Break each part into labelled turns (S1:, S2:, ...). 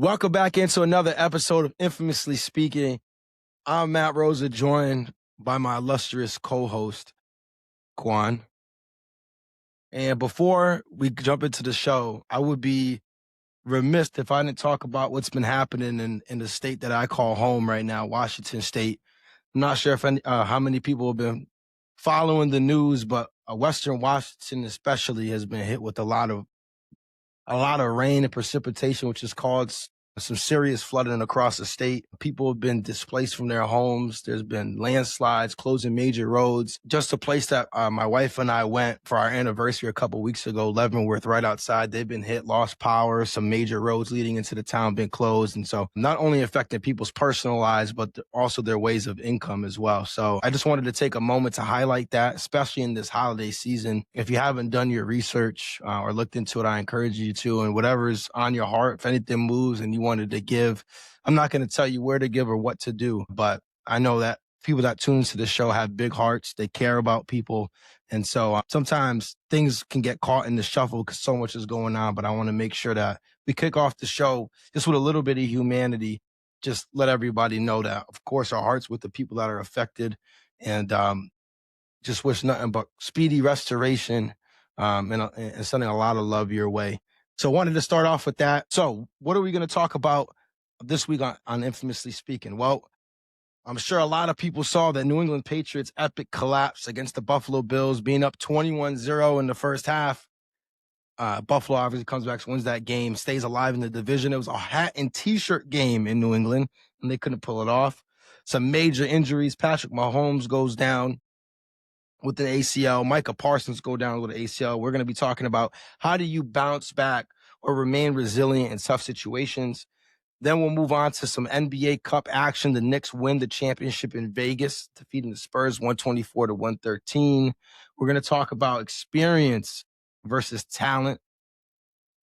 S1: Welcome back into another episode of Infamously Speaking. I'm Matt Rosa, joined by my illustrious co-host, Quan. And before we jump into the show, I would be remiss if I didn't talk about what's been happening in the state that I call home right now, Washington State. I'm not sure if how many people have been following the news, but Western Washington especially has been hit with a lot of rain and precipitation, which has caused some serious flooding across the state. People have been displaced from their homes. There's been landslides, closing major roads. Just a place that my wife and I went for our anniversary a couple weeks ago, Leavenworth, right outside. They've been hit, lost power. Some major roads leading into the town been closed. And so not only affecting people's personal lives, but also their ways of income as well. So I just wanted to take a moment to highlight that, especially in this holiday season. If you haven't done your research or looked into it, I encourage you to. And whatever's on your heart, if anything moves and you wanted to give, I'm not going to tell you where to give or what to do, but I know that people that tune into the show have big hearts. They care about people. And so sometimes things can get caught in the shuffle because so much is going on, but I want to make sure that we kick off the show just with a little bit of humanity. Just let everybody know that, of course, our hearts with the people that are affected, and just wish nothing but speedy restoration and sending a lot of love your way. So I wanted to start off with that. So what are we going to talk about this week on Infamously Speaking? Well, I'm sure a lot of people saw the New England Patriots' epic collapse against the Buffalo Bills, being up 21-0 in the first half. Buffalo obviously comes back, wins that game, stays alive in the division. It was a hat and T-shirt game in New England, and they couldn't pull it off. Some major injuries. Patrick Mahomes goes down with an ACL. Micah Parsons go down with an ACL. We're going to be talking about how do you bounce back or remain resilient in tough situations. Then we'll move on to some NBA Cup action. The Knicks win the championship in Vegas, defeating the Spurs 124-113. We're going to talk about experience versus talent.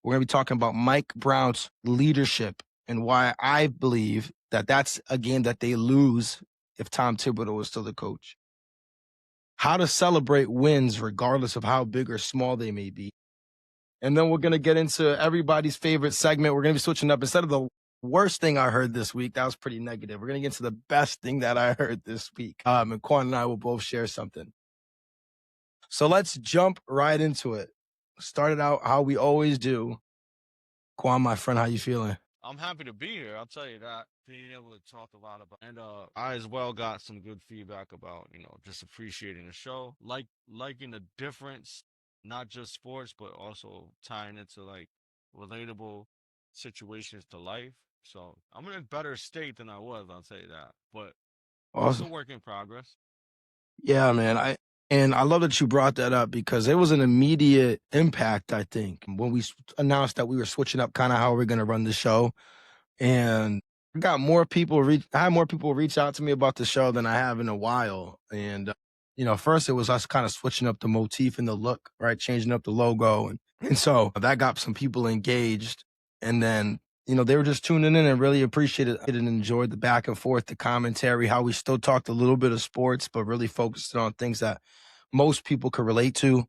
S1: We're going to be talking about Mike Brown's leadership and why I believe that that's a game that they lose if Tom Thibodeau is still the coach. How to celebrate wins regardless of how big or small they may be. And then we're going to get into everybody's favorite segment. We're going to be switching up. Instead of the worst thing I heard this week, that was pretty negative, we're going to get into the best thing that I heard this week. And Quan and I will both share something. So let's jump right into it. Started out how we always do. Quan, my friend, how you feeling?
S2: I'm happy to be here. I'll tell you that. Being able to talk a lot about, and I as well got some good feedback about, just appreciating the show, liking the difference, not just sports, but also tying it to like relatable situations to life. So I'm in a better state than I was. I'll tell you that. But it's a
S1: Awesome.
S2: work in progress.
S1: Yeah, man. I love that you brought that up because it was an immediate impact, I think, when we announced that we were switching up kind of how we're going to run the show. And I had more people reach out to me about the show than I have in a while. And, first it was us kind of switching up the motif and the look, right? Changing up the logo. And so that got some people engaged. And then, they were just tuning in and really appreciated it and enjoyed the back and forth, the commentary, how we still talked a little bit of sports, but really focused on things that most people could relate to.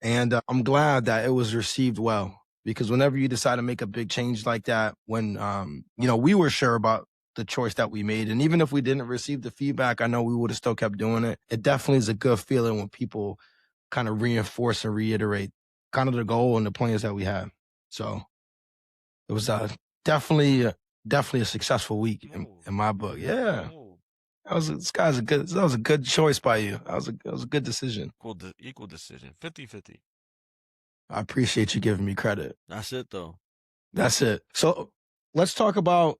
S1: And I'm glad that it was received well. Because whenever you decide to make a big change like that, when, we were sure about the choice that we made. And even if we didn't receive the feedback, I know we would have still kept doing it. It definitely is a good feeling when people kind of reinforce and reiterate kind of the goal and the plans that we have. So it was definitely a successful week in my book. Yeah. That was a good choice by you. That was a good decision.
S2: Equal decision. 50-50.
S1: I appreciate you giving me credit.
S2: That's it, though.
S1: That's it. So let's talk about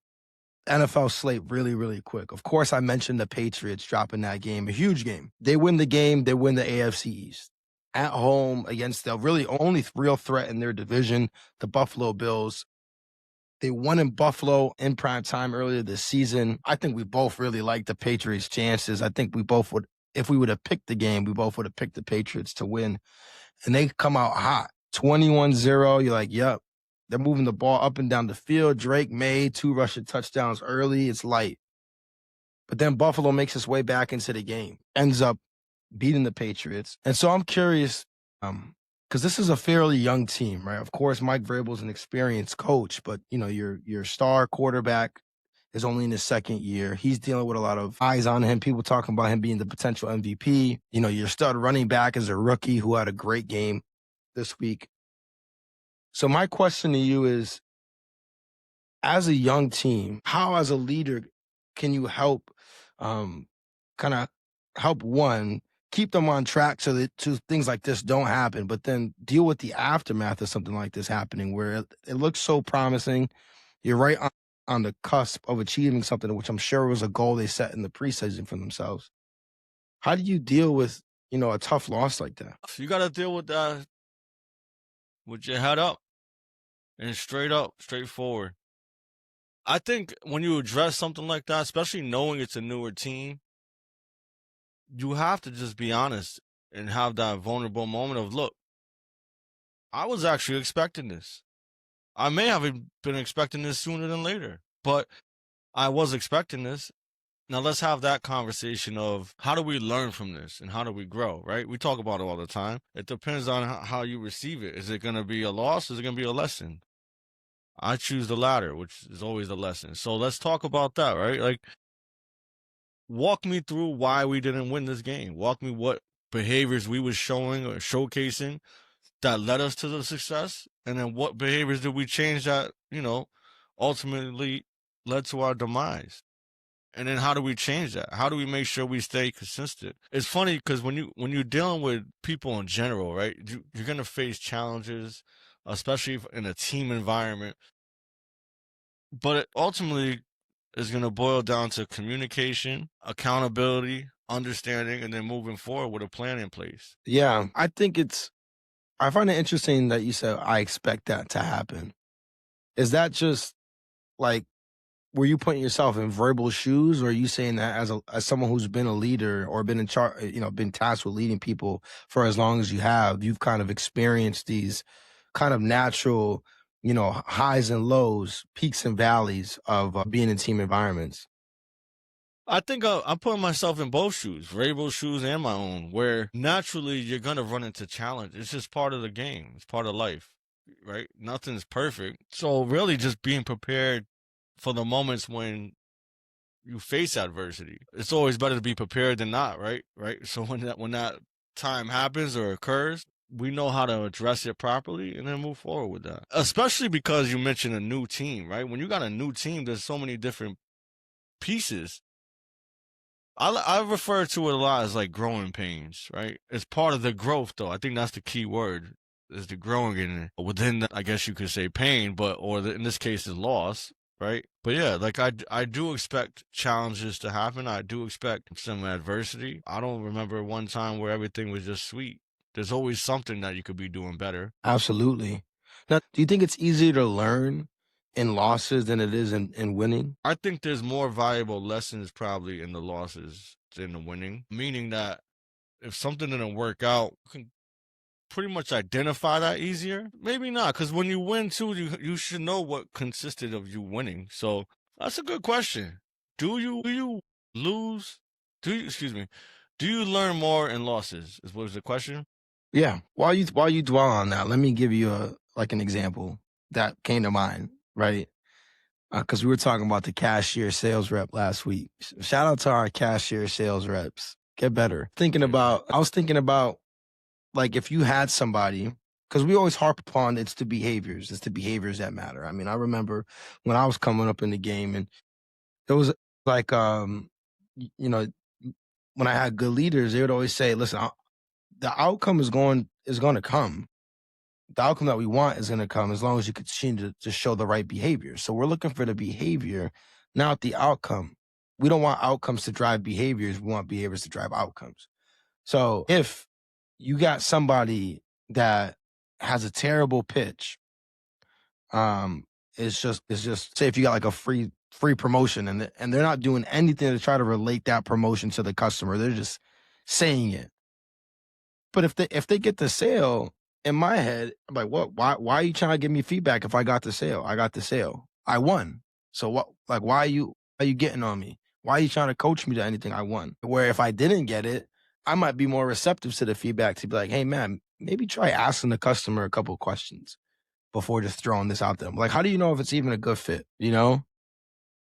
S1: NFL slate really, really quick. Of course, I mentioned the Patriots dropping that game, a huge game. They win the game. They win the AFC East at home against the really only real threat in their division, the Buffalo Bills. They won in Buffalo in prime time earlier this season. I think we both really liked the Patriots' chances. I think we both would, if we would have picked the game, we both would have picked the Patriots to win. And they come out hot, 21-0. You're like, yep, they're moving the ball up and down the field. Drake made 2 rushing touchdowns early. It's light. But then Buffalo makes its way back into the game, ends up beating the Patriots. And so I'm curious, kind because this is a fairly young team, right? Of course, Mike Vrabel's an experienced coach, but your star quarterback is only in his second year. He's dealing with a lot of eyes on him. People talking about him being the potential MVP. Your stud running back is a rookie who had a great game this week. So my question to you is, as a young team, how as a leader can you help kind of help one keep them on track so that things like this don't happen, but then deal with the aftermath of something like this happening where it looks so promising. You're right on the cusp of achieving something, which I'm sure was a goal they set in the preseason for themselves. How do you deal with, a tough loss like that?
S2: You got to deal with that with your head up and straight up, straightforward. I think when you address something like that, especially knowing it's a newer team, you have to just be honest and have that vulnerable moment of, look, I was actually expecting this. I may have been expecting this sooner than later, but I was expecting this. Now let's have that conversation of how do we learn from this and how do we grow, right? We talk about it all the time. It depends on how you receive it. Is it going to be a loss? Is it going to be a lesson? I choose the latter, which is always a lesson. So let's talk about that, right? Like, walk me through why we didn't win this game. Walk me what behaviors we was showing or showcasing that led us to the success, and then what behaviors did we change that, ultimately led to our demise. And then how do we change that? How do we make sure we stay consistent? It's funny because when you're dealing with people in general, right? You're gonna face challenges, especially in a team environment. But it ultimately is gonna boil down to communication, accountability, understanding, and then moving forward with a plan in place.
S1: Yeah, I find it interesting that you said, I expect that to happen. Is that just like, were you putting yourself in verbal shoes, or are you saying that as someone who's been a leader or been in charge, been tasked with leading people for as long as you have, you've kind of experienced these kind of natural, highs and lows, peaks and valleys of being in team environments?
S2: I think I'm putting myself in both shoes, Vrabel's shoes and my own, where naturally you're gonna run into challenge. It's just part of the game. It's part of life, right? Nothing's perfect. So really, just being prepared for the moments when you face adversity. It's always better to be prepared than not, right? Right. So when that time happens or occurs, we know how to address it properly and then move forward with that. Especially because you mentioned a new team, right? When you got a new team, there's so many different pieces. I refer to it a lot as like growing pains, right? It's part of the growth, though. I think that's the key word, is the growing in it. Within that, I guess you could say pain, but in this case, is loss, right? But yeah, like I do expect challenges to happen. I do expect some adversity. I don't remember one time where everything was just sweet. There's always something that you could be doing better.
S1: Absolutely. Now, do you think it's easier to learn in losses than it is in winning?
S2: I think there's more valuable lessons probably in the losses than the winning, meaning that if something didn't work out, you can pretty much identify that easier. Maybe not, because when you win too, you should know what consisted of you winning. So that's a good question. Do you lose? Excuse me? Do you learn more in losses? Is what is the question?
S1: Yeah. While you dwell on that, let me give you an example that came to mind, right? Because we were talking about the cashier sales rep last week. Shout out to our cashier sales reps. Get better. I was thinking about, like, if you had somebody, because we always harp upon it's the behaviors. It's the behaviors that matter. I mean, I remember when I was coming up in the game, and it was like, you know, when I had good leaders, they would always say, "Listen, the outcome is going to come. The outcome that we want is going to come as long as you continue to show the right behavior." So we're looking for the behavior, not the outcome. We don't want outcomes to drive behaviors. We want behaviors to drive outcomes. So if you got somebody that has a terrible pitch, it's just say if you got like a free promotion, and they're not doing anything to try to relate that promotion to the customer. They're just saying it. But if they get the sale, in my head, I'm like, what? Why are you trying to give me feedback if I got the sale? I got the sale. I won. So what? Like, why are you getting on me? Why are you trying to coach me to anything? I won. Where if I didn't get it, I might be more receptive to the feedback to be like, hey man, maybe try asking the customer a couple questions before just throwing this out there. Like, how do you know if it's even a good fit? You know?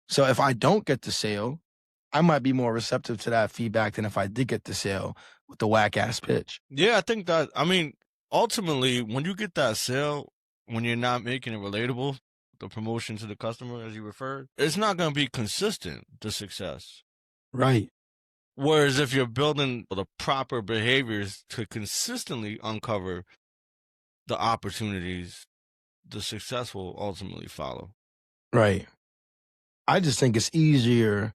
S1: So if I don't get the sale, I might be more receptive to that feedback than if I did get the sale with the whack ass pitch.
S2: Yeah, I think that, I mean, ultimately, when you get that sale, when you're not making it relatable, the promotion to the customer, as you referred, it's not going to be consistent, the success.
S1: Right.
S2: Whereas if you're building the proper behaviors to consistently uncover the opportunities, the success will ultimately follow.
S1: Right. I just think it's easier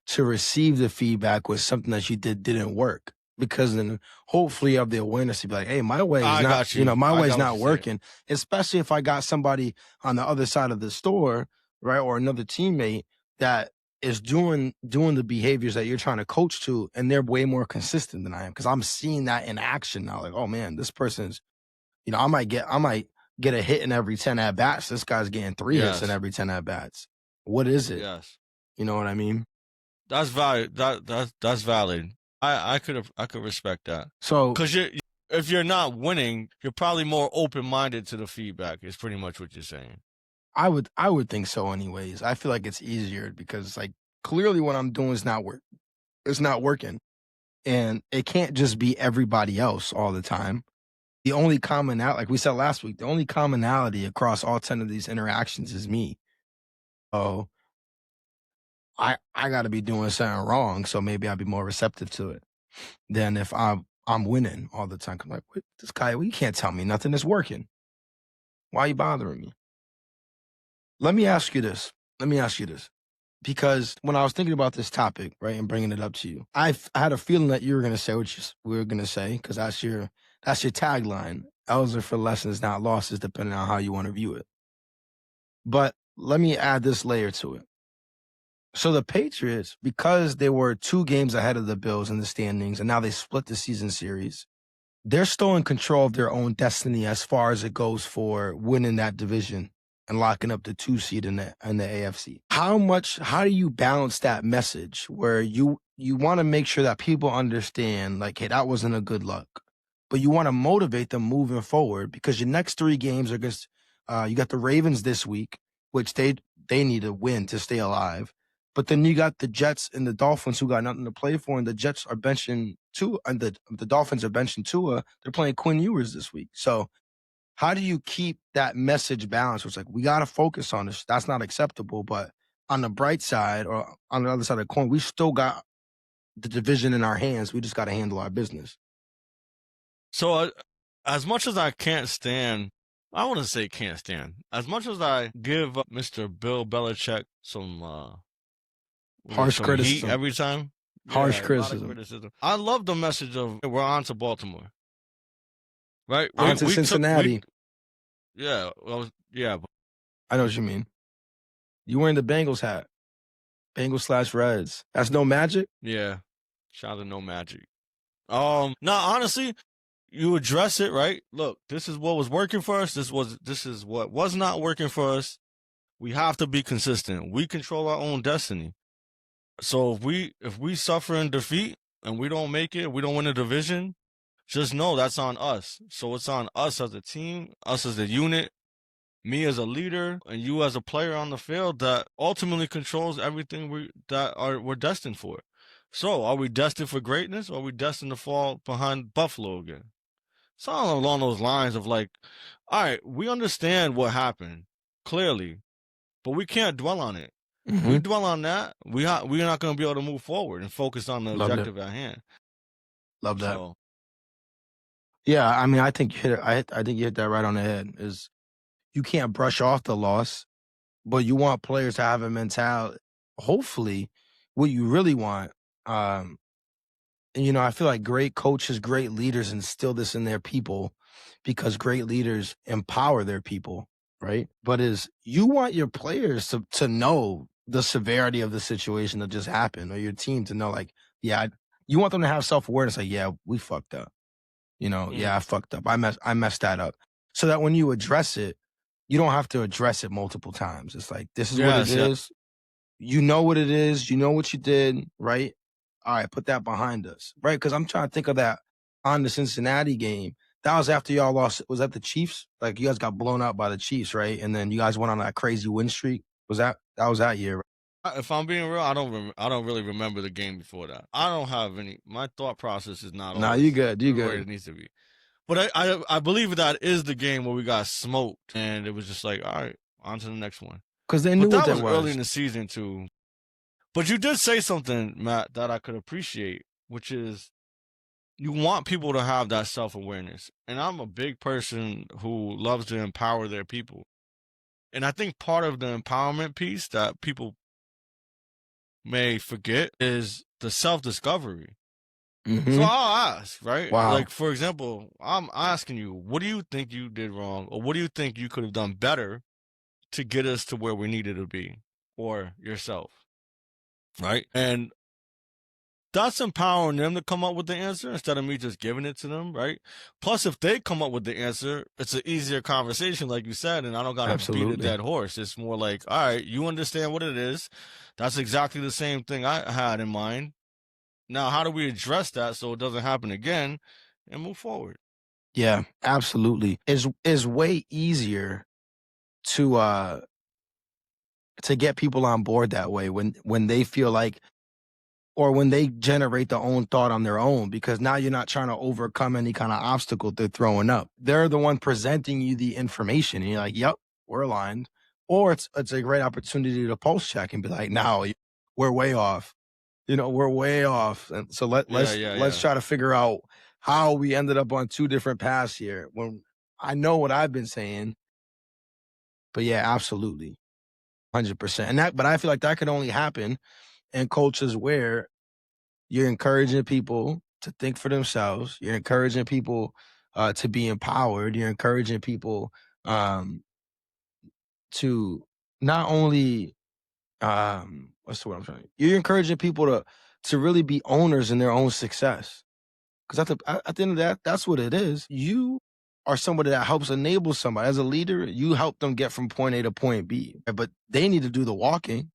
S1: to receive the feedback with something that you didn't work, because then hopefully you have the awareness to be like, hey, my way is
S2: I
S1: not,
S2: got you.
S1: my
S2: I
S1: way is
S2: got what
S1: not
S2: you're saying.
S1: working. Especially if I got somebody on the other side of the store, right, or another teammate that is doing the behaviors that you're trying to coach to, and they're way more consistent than I am, because I'm seeing that in action now. Like, oh man, this person's, I might get a hit in every 10 at bats. This guy's getting 3 hits in
S2: Yes.
S1: every 10 at bats. What is it?
S2: Yes.
S1: You know what I mean?
S2: That's valid. That's valid. I could respect that.
S1: So
S2: Because if you're not winning, you're probably more open minded to the feedback. Is pretty much what you're saying.
S1: I would think so anyways. I feel like it's easier because like clearly what I'm doing is not work. It's not working. And it can't just be everybody else all the time. The only commonality, like we said last week, the only commonality across all 10 of these interactions is me. So I got to be doing something wrong, so maybe I'll be more receptive to it than if I'm winning all the time. I'm like, what, this guy, well, you can't tell me nothing is working. Why are you bothering me? Let me ask you this. Because when I was thinking about this topic, right, and bringing it up to you, I had a feeling that you were going to say what we were going to say, because that's your tagline. L's are for lessons, not losses, depending on how you want to view it. But let me add this layer to it. So the Patriots, because they were 2 games ahead of the Bills in the standings, and now they split the season series, they're still in control of their own destiny as far as it goes for winning that division and locking up the 2 seed in the AFC. How do you balance that message where you want to make sure that people understand, like, hey, that wasn't a good luck, but you want to motivate them moving forward, because your next 3 games are against, you got the Ravens this week, which they need to win to stay alive. But then you got the Jets and the Dolphins, who got nothing to play for, and the Jets are benching Tua, and the Dolphins are benching Tua. They're playing Quinn Ewers this week. So how do you keep that message balanced? It's like, we got to focus on this. That's not acceptable. But on the bright side, or on the other side of the coin, we still got the division in our hands. We just got to handle our business.
S2: So, as much as I can't stand, I want to say can't stand. As much as I give Mr. Bill Belichick some
S1: Harsh
S2: some heat
S1: criticism.
S2: every time,
S1: Harsh
S2: yeah, a lot of
S1: criticism.
S2: criticism. I love the message of we're on to Baltimore, right?
S1: On to Cincinnati.
S2: Yeah, well, yeah.
S1: I know what you mean. You wearing the Bengals hat. Bengals/Reds. That's no magic?
S2: Yeah. Shout out to No Magic. No, honestly, you address it, right? Look, this is what was working for us. This is what was not working for us. We have to be consistent. We control our own destiny. So if we suffer in defeat and we don't make it, we don't win a division, just know that's on us. So it's on us as a team, us as a unit, me as a leader, and you as a player on the field that ultimately controls everything we're destined for. So are we destined for greatness, or are we destined to fall behind Buffalo again? Something along those lines of like, all right, we understand what happened clearly, but we can't dwell on it.
S1: Mm-hmm.
S2: We dwell on that, we're not going to be able to move forward and focus on the objective at hand.
S1: Love that.
S2: So,
S1: yeah, I mean, I think you hit it. I think you hit that right on the head. Is you can't brush off the loss, but you want players to have a mentality. Hopefully, what you really want, and I feel like great coaches, great leaders instill this in their people, because great leaders empower their people, right? But is you want your players to know the severity of the situation that just happened, or your team to know, like, yeah, you want them to have self-awareness, like, yeah, we fucked up. Yeah, I fucked up. I messed that up. So that when you address it, you don't have to address it multiple times. It's like, this is what it is. You know what it is. You know what you did, right? All right, put that behind us, right? Because I'm trying to think of that on the Cincinnati game. That was after y'all lost. Was that the Chiefs? Like you guys got blown out by the Chiefs, right? And then you guys went on that crazy win streak. That was that year? Right?
S2: If I'm being real, I don't really remember the game before that. I don't have any. My thought process is not
S1: Nah, you
S2: always
S1: good. You
S2: the way
S1: good.
S2: it needs to be. But I believe that is the game where we got smoked, and it was just like, all right, on to the next one.
S1: Because they knew
S2: But
S1: what
S2: that
S1: that
S2: was early
S1: was.
S2: in the season too. But you did say something, Matt, that I could appreciate, which is you want people to have that self awareness. And I'm a big person who loves to empower their people. And I think part of the empowerment piece that people may forget is the self discovery. So
S1: Mm-hmm.
S2: I'll ask, right?
S1: Wow.
S2: Like, for example, I'm asking you, what do you think you did wrong? Or what do you think you could have done better to get us to where we needed to be? Or yourself, right? And that's empowering them to come up with the answer instead of me just giving it to them, right? Plus, if they come up with the answer, it's an easier conversation, like you said, and I don't got to beat a
S1: Absolutely.
S2: dead horse. It's more like, all right, you understand what it is. That's exactly the same thing I had in mind. Now, how do we address that so it doesn't happen again and move forward?
S1: Yeah, absolutely. Is way easier to get people on board that way when they feel like or when they generate their own thought on their own, because now you're not trying to overcome any kind of obstacle they're throwing up. They're the one presenting you the information and you're like, yep, we're aligned. Or it's a great opportunity to pulse check and be like, no, we're way off. We're way off. And so
S2: Yeah,
S1: let's
S2: yeah.
S1: try to figure out how we ended up on two different paths here. When I know what I've been saying, but yeah, absolutely. 100%. But I feel like that could only happen in cultures where you're encouraging people to think for themselves. You're encouraging people to be empowered. You're encouraging people um, to not only what's the word I'm trying. You're encouraging people to really be owners in their own success. Because at the end of that, that's what it is. You are somebody that helps enable somebody. As a leader, you help them get from point A to point B. But they need to do the walking.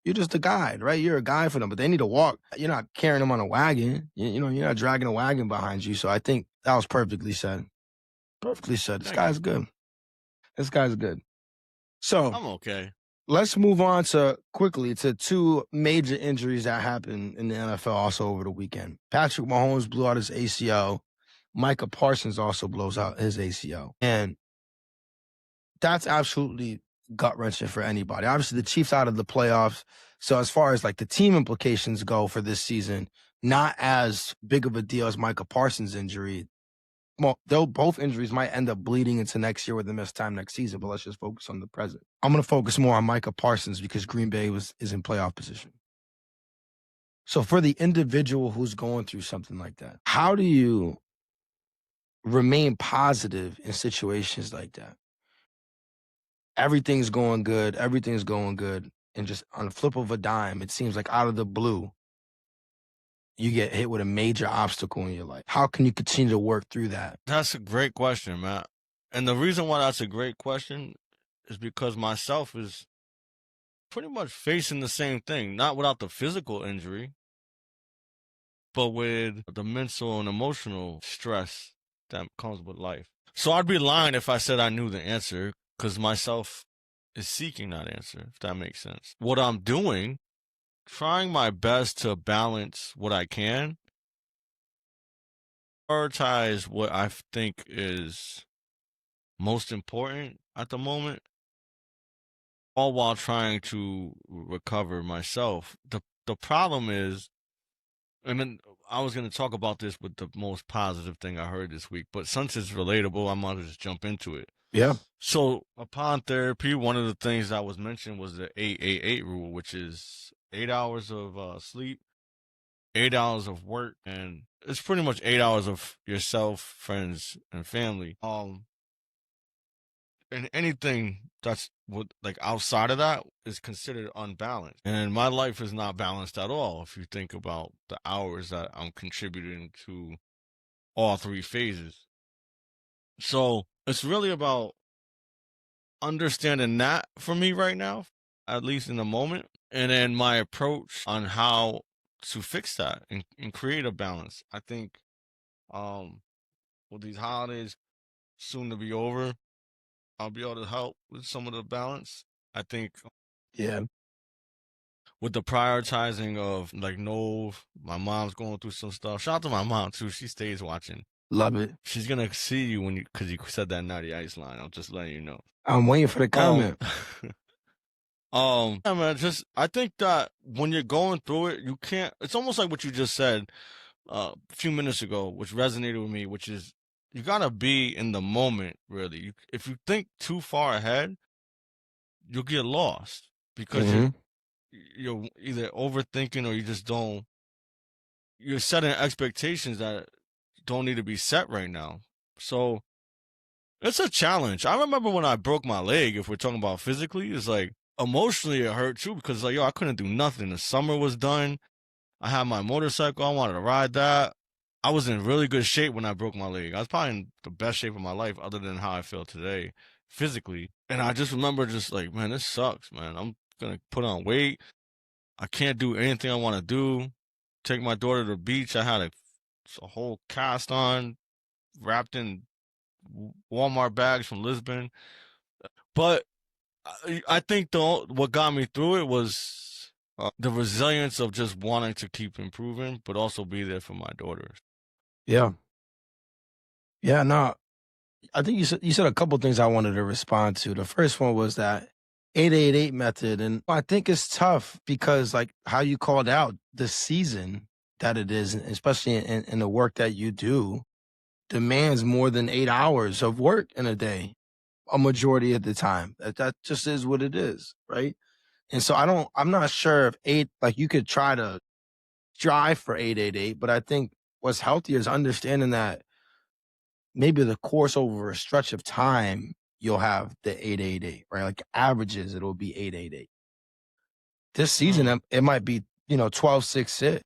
S1: You're just a guide, right? You're a guide for them, but they need to walk. You're not carrying them on a wagon. You're not dragging a wagon behind you. So I think that was perfectly said. Perfectly said. This
S2: Thank you.
S1: guy's good. This guy's good. So
S2: I'm okay.
S1: let's move on quickly to two major injuries that happened in the NFL also over the weekend. Patrick Mahomes blew out his ACL. Micah Parsons also blows out his ACL. And that's absolutely gut wrenching for anybody. Obviously, the Chiefs out of the playoffs. So as far as like the team implications go for this season, not as big of a deal as Micah Parsons' injury. Well, though both injuries might end up bleeding into next year with the missed time next season, but let's just focus on the present. I'm going to focus more on Micah Parsons because Green Bay is in playoff position. So for the individual who's going through something like that, how do you remain positive in situations like that? Everything's going good. Everything's going good. And just on the flip of a dime, it seems like out of the blue, you get hit with a major obstacle in your life. How can you continue to work through that?
S2: That's a great question, Matt. And the reason why that's a great question is because myself is pretty much facing the same thing, not without the physical injury, but with the mental and emotional stress that comes with life. So I'd be lying if I said I knew the answer because myself is seeking that answer, if that makes sense. What I'm doing, trying my best to balance what I can, prioritize what I think is most important at the moment, all while trying to recover myself. The problem is, and then I was going to talk about this with the most positive thing I heard this week, but since it's relatable, I might just jump into it.
S1: Yeah.
S2: So upon therapy, one of the things that was mentioned was the 888 rule, which is 8 hours of sleep, 8 hours of work, and it's pretty much 8 hours of yourself, friends, and family. And anything that's like outside of that is considered unbalanced. And my life is not balanced at all if you think about the hours that I'm contributing to all three phases. So it's really about understanding that for me right now, at least in the moment, and then my approach on how to fix that and create a balance. I think um with these holidays soon to be over, I'll be able to help with some of the balance. I think
S1: Yeah,
S2: with the prioritizing of like no, my mom's going through some stuff. Shout out to my mom too. She stays watching.
S1: love it.
S2: She's gonna see you when you because you said that naughty ice line. I'm just letting you know.
S1: I'm waiting for the
S2: Um,
S1: comment.
S2: yeah, man. Just I think that when you're going through it, you can't. It's almost like what you just said a few minutes ago, which resonated with me, which is you gotta be in the moment. Really, if you think too far ahead, you'll get lost because
S1: Hmm.
S2: you're either overthinking or you just don't. You're setting expectations that don't need to be set right now. So it's a challenge. I remember when I broke my leg, if we're talking about physically, it's like emotionally it hurt too because like yo, I couldn't do nothing. The summer was done. I had my motorcycle, I wanted to ride that. I was in really good shape when I broke my leg. I was probably in the best shape of my life other than how I feel today physically. And I just remember just like, man, this sucks, man. I'm gonna put on weight. I can't do anything I want to do. Take my daughter to the beach. I had a whole cast on wrapped in Walmart bags from Lisbon. But I think what got me through it was the resilience of just wanting to keep improving, but also be there for my daughters.
S1: Yeah, yeah. No, I think you said a couple things I wanted to respond to. The first one was that 888 method, and I think it's tough because like how you called out the season that it is, especially in the work that you do, demands more than 8 hours of work in a day, a majority of the time. That just is what it is, right? And so I'm not sure if like you could try to strive for 888, but I think what's healthier is understanding that maybe the course over a stretch of time, you'll have the 888, right? Like averages, it'll be 888. This season,
S2: Mm.
S1: it might be, 12-6-6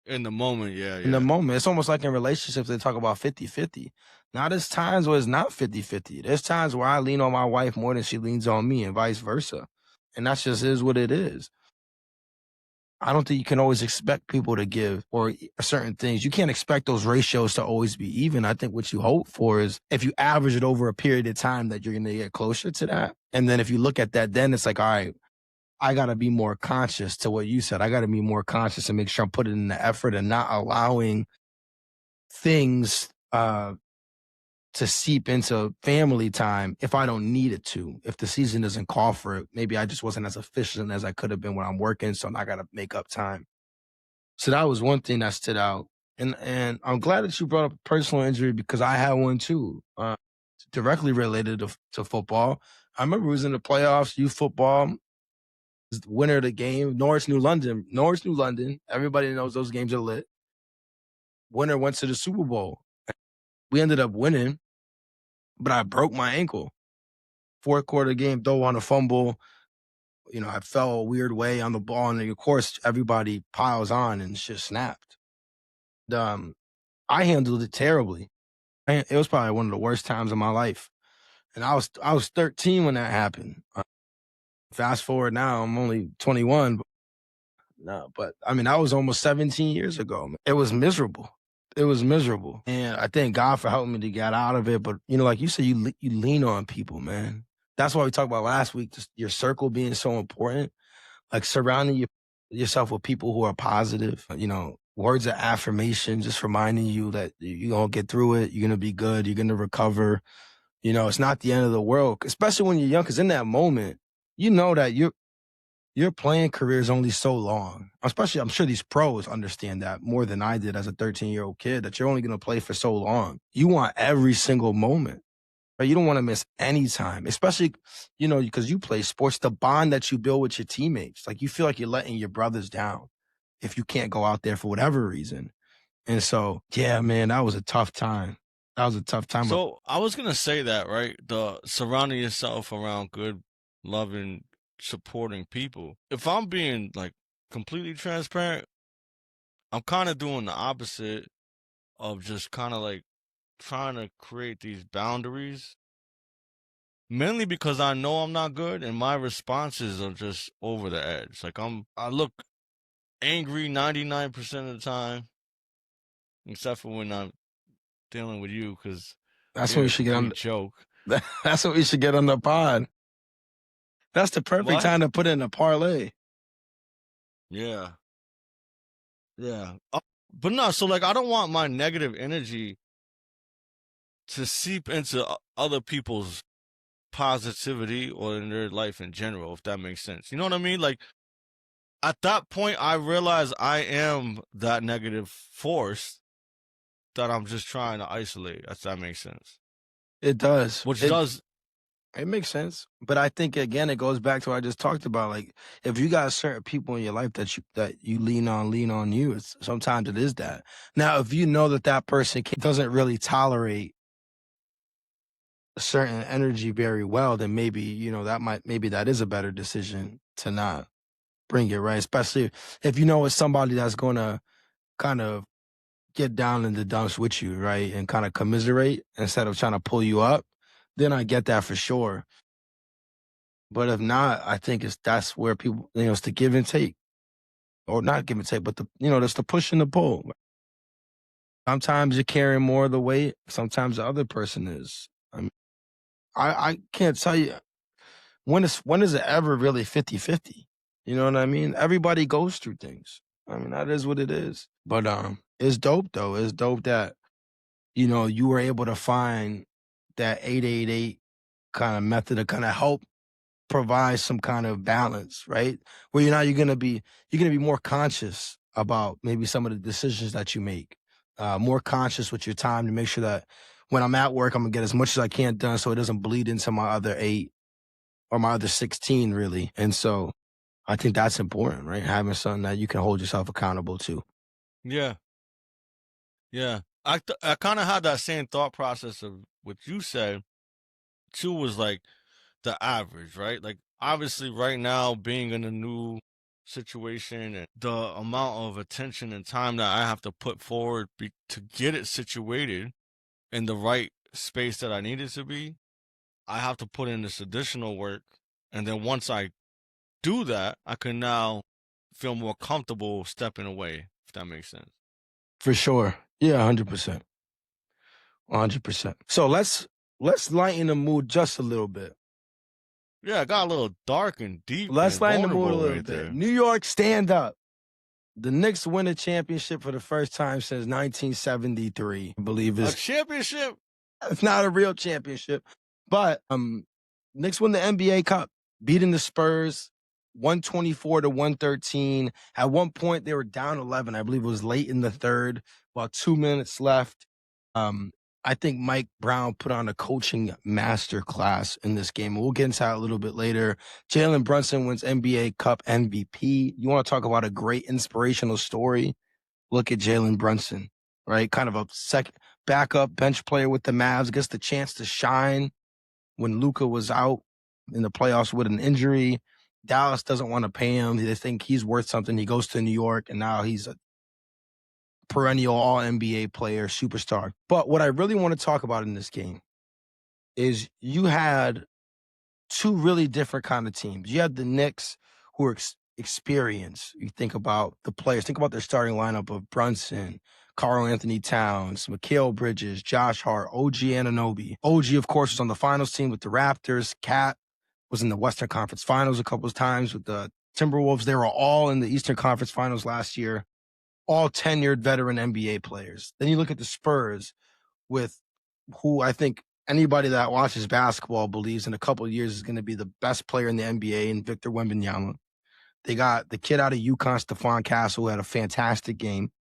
S2: In the moment,
S1: in the
S2: yeah.
S1: moment. It's almost like in relationships, they talk about 50-50. Now, there's times where it's not 50-50. There's times where I lean on my wife more than she leans on me and vice versa. And that's just is what it is. I don't think you can always expect people to give or certain things. You can't expect those ratios to always be even. I think what you hope for is if you average it over a period of time that you're going to get closer to that. And then if you look at that, then it's like, all right, I got to be more conscious to what you said. I got to be more conscious and make sure I'm putting in the effort and not allowing things to seep into family time if I don't need it to. If the season doesn't call for it, maybe I just wasn't as efficient as I could have been when I'm working. So I got to make up time. So that was one thing that stood out. And I'm glad that you brought up a personal injury because I had one too, directly related to football. I remember it was in the playoffs, youth football, the winner of the game, Norwich, New London. Norwich, New London. Everybody knows those games are lit. Winner went to the Super Bowl. We ended up winning, but I broke my ankle. Fourth quarter game, though, on a fumble. I fell a weird way on the ball, and of course, everybody piles on and shit snapped. I handled it terribly. It was probably one of the worst times of my life. And I was 13 when that happened. Fast forward now, I'm only 21. No, but I mean, that was almost 17 years ago. Man. It was miserable. It was miserable. And I thank God for helping me to get out of it. But, like you said, you lean on people, man. That's why we talked about last week, just your circle being so important. Like surrounding yourself with people who are positive, words of affirmation, just reminding you that you're going to get through it. You're going to be good. You're going to recover. It's not the end of the world, especially when you're young, because in that moment, you know that your playing career is only so long. Especially, I'm sure these pros understand that more than I did as a 13-year-old kid, that you're only going to play for so long. You want every single moment. Right? You don't want to miss any time, especially, because you play sports, the bond that you build with your teammates. Like you feel like you're letting your brothers down if you can't go out there for whatever reason. And so, yeah, man, that was a tough time. That was a tough time.
S2: So I was gonna say that, right? The surrounding yourself around good, loving, supporting people. If I'm being like completely transparent, I'm kind of doing the opposite of just kind of like trying to create these boundaries. Mainly because I know I'm not good and my responses are just over the edge. Like I look angry 99% of the time, except for when I'm dealing with you, because
S1: That's what we
S2: Yeah,
S1: should get
S2: complete
S1: on.
S2: joke.
S1: That's what we should get on the pod. That's the perfect
S2: What?
S1: time to put in a parlay.
S2: Yeah. Yeah. But no, so like I don't want my negative energy to seep into other people's positivity or in their life in general, if that makes sense. You know what I mean? Like at that point I realize I am that negative force that I'm just trying to isolate, if that makes sense.
S1: It does.
S2: Which
S1: It
S2: does
S1: it makes sense. But I think again it goes back to what I just talked about. Like if you got certain people in your life that you lean on you, it's sometimes it is that. Now, if you know that person doesn't really tolerate a certain energy very well, then maybe, maybe that is a better decision to not bring it, right? Especially if you know it's somebody that's gonna kind of get down in the dumps with you, right? And kind of commiserate instead of trying to pull you up, then I get that for sure. But if not, I think that's where people, it's the give and take, or not give and take, but that's the push and the pull. Sometimes you're carrying more of the weight. Sometimes the other person is. I mean, I can't tell you when is it ever really 50-50? You know what I mean? Everybody goes through things. I mean, that is what it is. But it's dope though. It's dope that you were able to find that 888 kind of method to kind of help provide some kind of balance, right? Where you're gonna be more conscious about maybe some of the decisions that you make, more conscious with your time to make sure that when I'm at work, I'm gonna get as much as I can done so it doesn't bleed into my other 8 or my other 16 really. And so I think that's important, right? Having something that you can hold yourself accountable to.
S2: yeah. Yeah. I kind of had that same thought process of what you said. Two was like the average, right? Like obviously right now being in a new situation and the amount of attention and time that I have to put forward to get it situated in the right space that I need it to be, I have to put in this additional work. And then once I do that, I can now feel more comfortable stepping away, if that makes sense.
S1: For sure. Yeah, 100%. 100%. So let's lighten the mood just a little bit.
S2: Yeah, it got a little dark and deep
S1: Let's
S2: and
S1: lighten the mood a
S2: vulnerable
S1: little
S2: right
S1: bit.
S2: there.
S1: New York, stand up. The Knicks win a championship for the first time since 1973. I believe
S2: A
S1: it's
S2: championship?
S1: it's not a real championship, but Knicks win the NBA Cup, beating the Spurs 124 to 113. At one point, they were down 11. I believe it was late in the third, about 2 minutes left. Um, I think Mike Brown put on a coaching master class in this game. We'll get into that a little bit later. Jalen Brunson wins NBA Cup MVP. You want to talk about a great inspirational story? Look at Jalen Brunson, right? Kind of a second backup bench player with the Mavs, gets the chance to shine when Luka was out in the playoffs with an injury. Dallas doesn't want to pay him. They think he's worth something. He goes to New York, and now he's a perennial all NBA player, superstar. But what I really want to talk about in this game is you had two really different kind of teams. You had the Knicks who are experienced. You think about the players. Think about their starting lineup of Brunson, Karl Anthony Towns, Mikal Bridges, Josh Hart, OG Anunoby. OG, of course, was on the finals team with the Raptors. Cat was in the Western Conference Finals a couple of times with the Timberwolves. They were all in the Eastern Conference Finals last year. All tenured veteran NBA players. Then you look at the Spurs with who I think anybody that watches basketball believes in a couple of years is going to be the best player in the NBA in Victor Wembanyama. They got the kid out of UConn, Stephon Castle, who had a fantastic game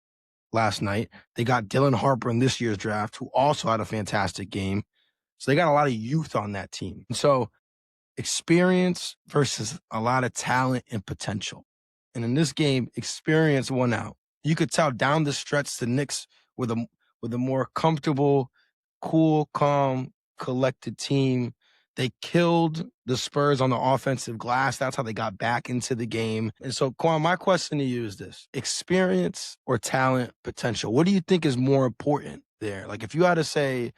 S1: last night. They got Dylan Harper in this year's draft, who also had a fantastic game. So they got a lot of youth on that team. And so experience versus a lot of talent and potential. And in this game, experience won out. You could tell down the stretch the Knicks with a more comfortable, cool, calm, collected team. They killed the Spurs on the offensive glass. That's how they got back into the game. And so, Quan, my question to you is this: experience or talent, potential? What do you think is more important there? Like if you had to say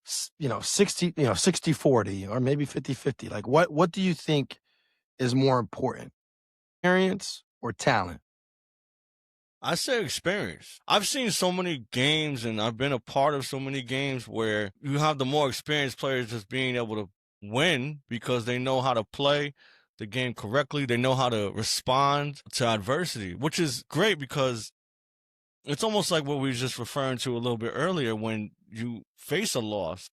S1: 60, 60-40 or maybe 50-50. Like what do you think is more important? Experience or talent?
S2: I say experience. I've seen so many games and I've been a part of so many games where you have the more experienced players just being able to win because they know how to play the game correctly. They know how to respond to adversity, which is great because it's almost like what we were just referring to a little bit earlier when you face a loss.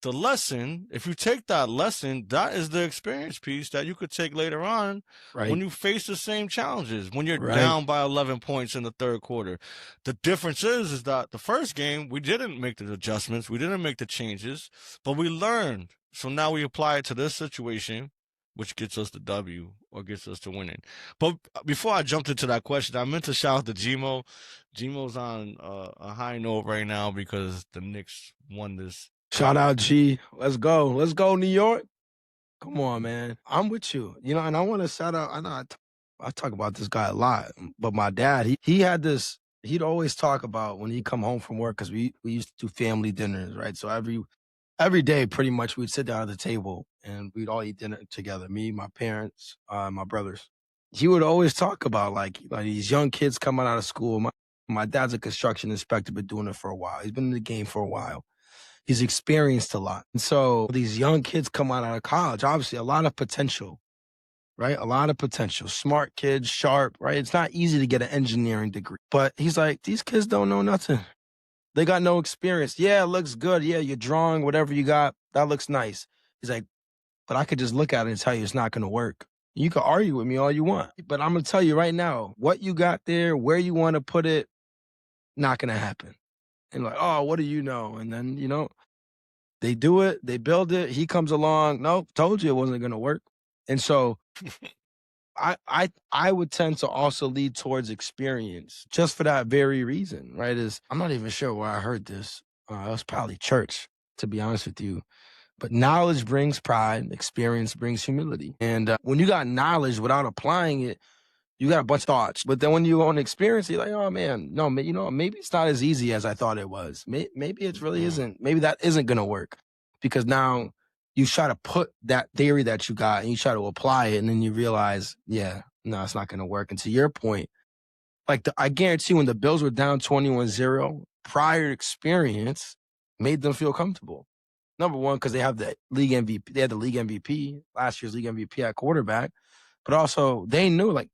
S2: The lesson, if you take that lesson, that is the experience piece that you could take later on when
S1: Right.
S2: you face the same challenges, when you're
S1: Right.
S2: down by 11 points in the third quarter. The difference is that the first game, we didn't make the adjustments, we didn't make the changes, but we learned. So now we apply it to this situation, which gets us the W or gets us to winning. But before I jumped into that question, I meant to shout out to Gmo. Gmo's on a high note right now because the Knicks won this.
S1: Shout out G. Let's go. Let's go, New York. Come on, man. I'm with you. And I want to shout out. I know I talk about this guy a lot, but my dad, he had this. He'd always talk about when he come home from work because we used to do family dinners, right? So every day, pretty much, we'd sit down at the table and we'd all eat dinner together. Me, my parents, my brothers. He would always talk about like these young kids coming out of school. My dad's a construction inspector, been doing it for a while. He's been in the game for a while. He's experienced a lot. And so these young kids come out of college, obviously a lot of potential, right? A lot of potential. Smart kids, sharp, right? It's not easy to get an engineering degree. But he's like, these kids don't know nothing. They got no experience. Yeah, it looks good. Yeah, you're drawing whatever you got. That looks nice. He's like, but I could just look at it and tell you it's not going to work. You can argue with me all you want. But I'm going to tell you right now, what you got there, where you want to put it, not going to happen. And like, oh, what do you know? And then, they do it, they build it, he comes along, nope, told you it wasn't gonna work. And so I would tend to also lead towards experience just for that very reason, right? Is I'm not even sure where I heard this. It was probably church, to be honest with you. But knowledge brings pride, experience brings humility. And when you got knowledge without applying it, you got a bunch of thoughts. But then when you go on experience, you're like, oh man, no, maybe it's not as easy as I thought it was. Maybe it really
S2: Mm.
S1: isn't. Maybe that isn't going to work because now you try to put that theory that you got and you try to apply it. And then you realize, yeah, no, it's not going to work. And to your point, I guarantee when the Bills were down 21-0, prior experience made them feel comfortable. Number one, because they have the league MVP. They had the league MVP, last year's league MVP at quarterback. But also they knew like,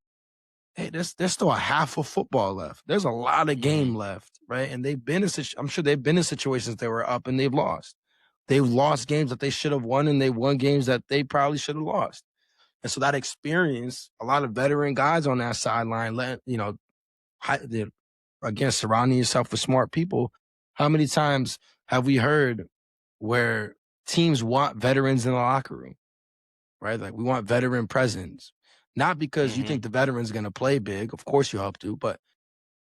S1: hey, there's still a half of football left. There's a lot of game left, right? And they've been I'm sure they've been in situations they were up and they've lost. They've lost games that they should have won, and they won games that they probably should have lost. And so that experience, a lot of veteran guys on that sideline, again, surrounding yourself with smart people. How many times have we heard where teams want veterans in the locker room, right? Like we want veteran presence. Not because you
S2: Mm-hmm.
S1: think the veteran's going to play big. Of course you hope to, but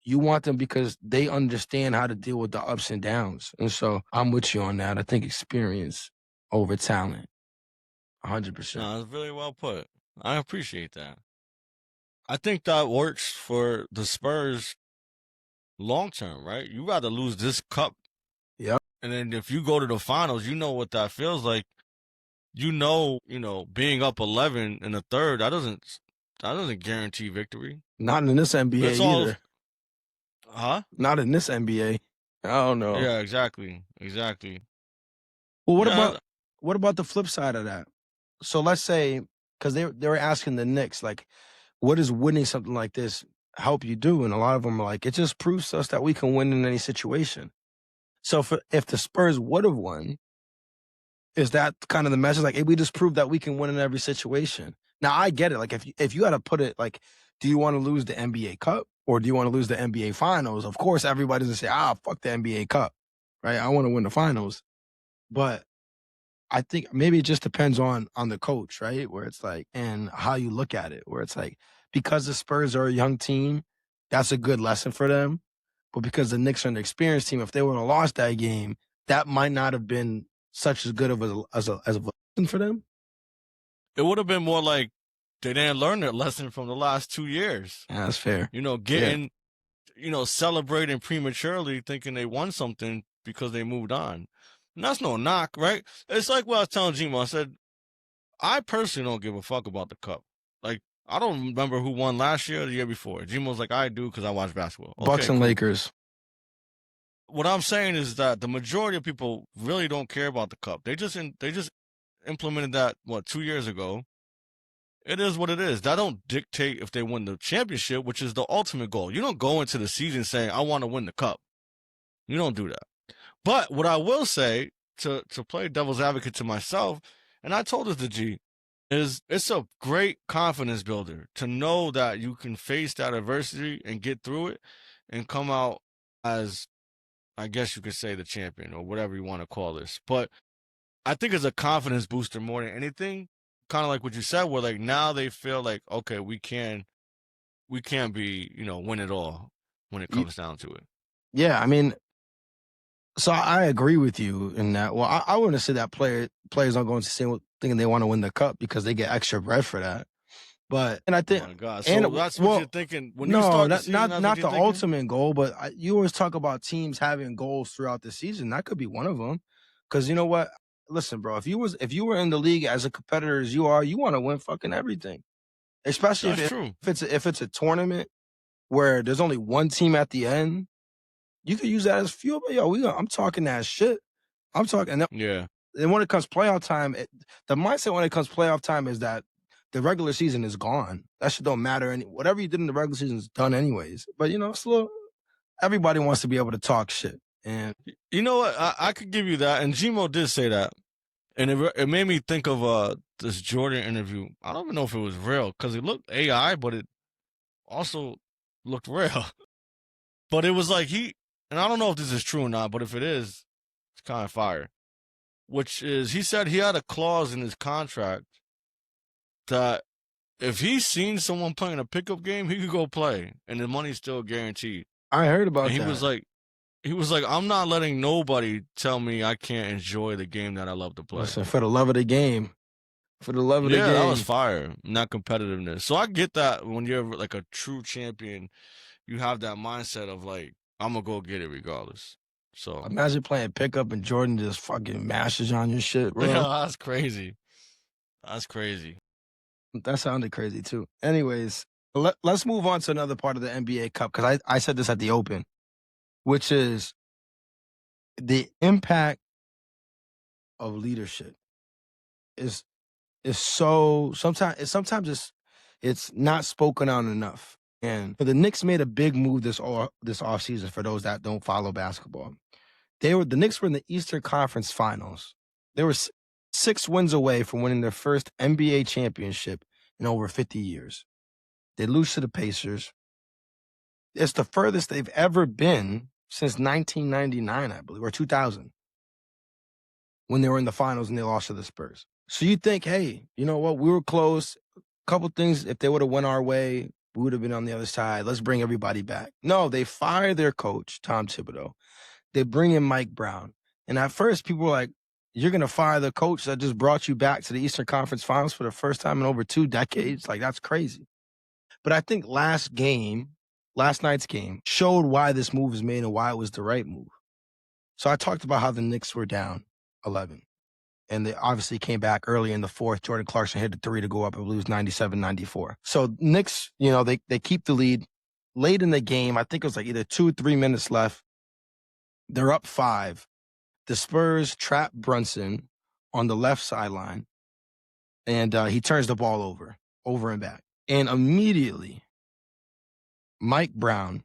S1: you want them because they understand how to deal with the ups and downs. And so I'm with you on that. I think experience over talent, 100%.
S2: No, it's really well put. I appreciate that. I think that works for the Spurs long term, right? You rather lose this cup,
S1: Yep.
S2: and then if you go to the finals, you know what that feels like. Being up 11 in the third, that doesn't guarantee victory.
S1: Not in this NBA
S2: It's all,
S1: either.
S2: huh?
S1: Not in this NBA. I don't know.
S2: Yeah, exactly, exactly.
S1: Well,
S2: Yeah,
S1: what about the flip side of that? So let's say, because they were asking the Knicks, like, what does winning something like this help you do? And a lot of them are like, it just proves to us that we can win in any situation. So if the Spurs would have won, is that kind of the message? Like, hey, we just proved that we can win in every situation. Now I get it. Like, if you had to put it like, do you want to lose the NBA Cup or do you want to lose the NBA Finals? Of course, everybody's gonna say, fuck the NBA Cup, right? I want to win the finals. But I think maybe it just depends on the coach, right? Where it's like, and how you look at it, where it's like, because the Spurs are a young team, that's a good lesson for them. But because the Knicks are an experienced team, if they would have lost that game, that might not have been such as good of as a lesson for them.
S2: it would have been more like they didn't learn their lesson from the last 2 years.
S1: Yeah, that's fair. Yeah.
S2: Getting, celebrating prematurely, thinking they won something because they moved on. And that's no knock, right? It's like what I was telling Gmo. I said, I personally don't give a fuck about the cup. Like, I don't remember who won last year or the year before. Gmo's like, I do because I watch basketball.
S1: Bucks
S2: Okay,
S1: and
S2: cool.
S1: Lakers.
S2: What I'm saying is that the majority of people really don't care about the cup. They just implemented that 2 years ago. It is what it is. That don't dictate if they win the championship, which is the ultimate goal. You don't go into the season saying I want to win the cup. You don't do that. But what I will say to play devil's advocate to myself, and I told this to G, is it's a great confidence builder to know that you can face that adversity and get through it and come out as, I guess you could say, the champion or whatever you want to call this. But I think it's a confidence booster more than anything. Kind of like what you said, where like now they feel like, okay, we can be, win it all when it comes down to it.
S1: Yeah, I mean, so I agree with you in that. Well, I wouldn't say that players don't go into seeing thinking they want to win the cup because they get extra bread for that. But and I
S2: Oh
S1: think
S2: my God!
S1: and
S2: So that's what you're
S1: well,
S2: thinking when you
S1: no,
S2: start the
S1: not
S2: season.
S1: not
S2: That's what
S1: not
S2: you're
S1: the
S2: thinking.
S1: ultimate goal, but you always talk about teams having goals throughout the season. That could be one of them. Because you know what? Listen, bro, if you were in the league as a competitor as you are, you want to win fucking everything. Especially
S2: That's true.
S1: if it's a tournament where there's only one team at the end, you could use that as fuel. But yo, I'm talking that shit. I'm talking.
S2: Yeah,
S1: And when it comes playoff time, the mindset when it comes playoff time is that the regular season is gone. That shit don't matter. Whatever you did in the regular season is done anyways. But it's a little. Everybody wants to be able to talk shit, and
S2: you know what? I could give you that, and Gmo did say that, and it made me think of this Jordan interview. I don't even know if it was real because it looked AI, but it also looked real. But it was like and I don't know if this is true or not, but if it is, it's kind of fire. Which is, he said he had a clause in his contract that if he's seen someone playing a pickup game, he could go play, and the money's still guaranteed.
S1: I heard
S2: And
S1: about that.
S2: he was like, I'm not letting nobody tell me I can't enjoy the game that I love to play.
S1: Listen, for the love of the game, for the love of the
S2: Yeah, that was
S1: game.
S2: fire, not competitiveness. So I get that when you're like a true champion, you have that mindset of like, I'm gonna go get it regardless. So
S1: Imagine playing pickup and Jordan just fucking mashes on your shit,
S2: yeah,
S1: bro.
S2: that's crazy. That's crazy.
S1: That sounded crazy too. Anyways, let's move on to another part of the NBA Cup because I said this at the Open, which is the impact of leadership is so sometimes it's not spoken on enough. And the Knicks made a big move this offseason for those that don't follow basketball. The Knicks were in the Eastern Conference Finals. They were 6 wins away from winning their first NBA championship in over 50 years. They lose to the Pacers. It's the furthest they've ever been since 1999, I believe, or 2000, when they were in the finals and they lost to the Spurs. So you think, hey, you know what? We were close. A couple things, if they would have went our way, we would have been on the other side. Let's bring everybody back. No, they fire their coach, Tom Thibodeau. They bring in Mike Brown. And at first, people were like, you're going to fire the coach that just brought you back to the Eastern Conference Finals for the first time in over 2 decades? Like, that's crazy. But I think last night's game, showed why this move was made and why it was the right move. So I talked about how the Knicks were down 11. And they obviously came back early in the fourth. Jordan Clarkson hit a 3 to go up and lose 97-94. So Knicks, they keep the lead. Late in the game, I think it was like either 2 or 3 minutes left. They're up 5. The Spurs trap Brunson on the left sideline, and he turns the ball over and back. And immediately, Mike Brown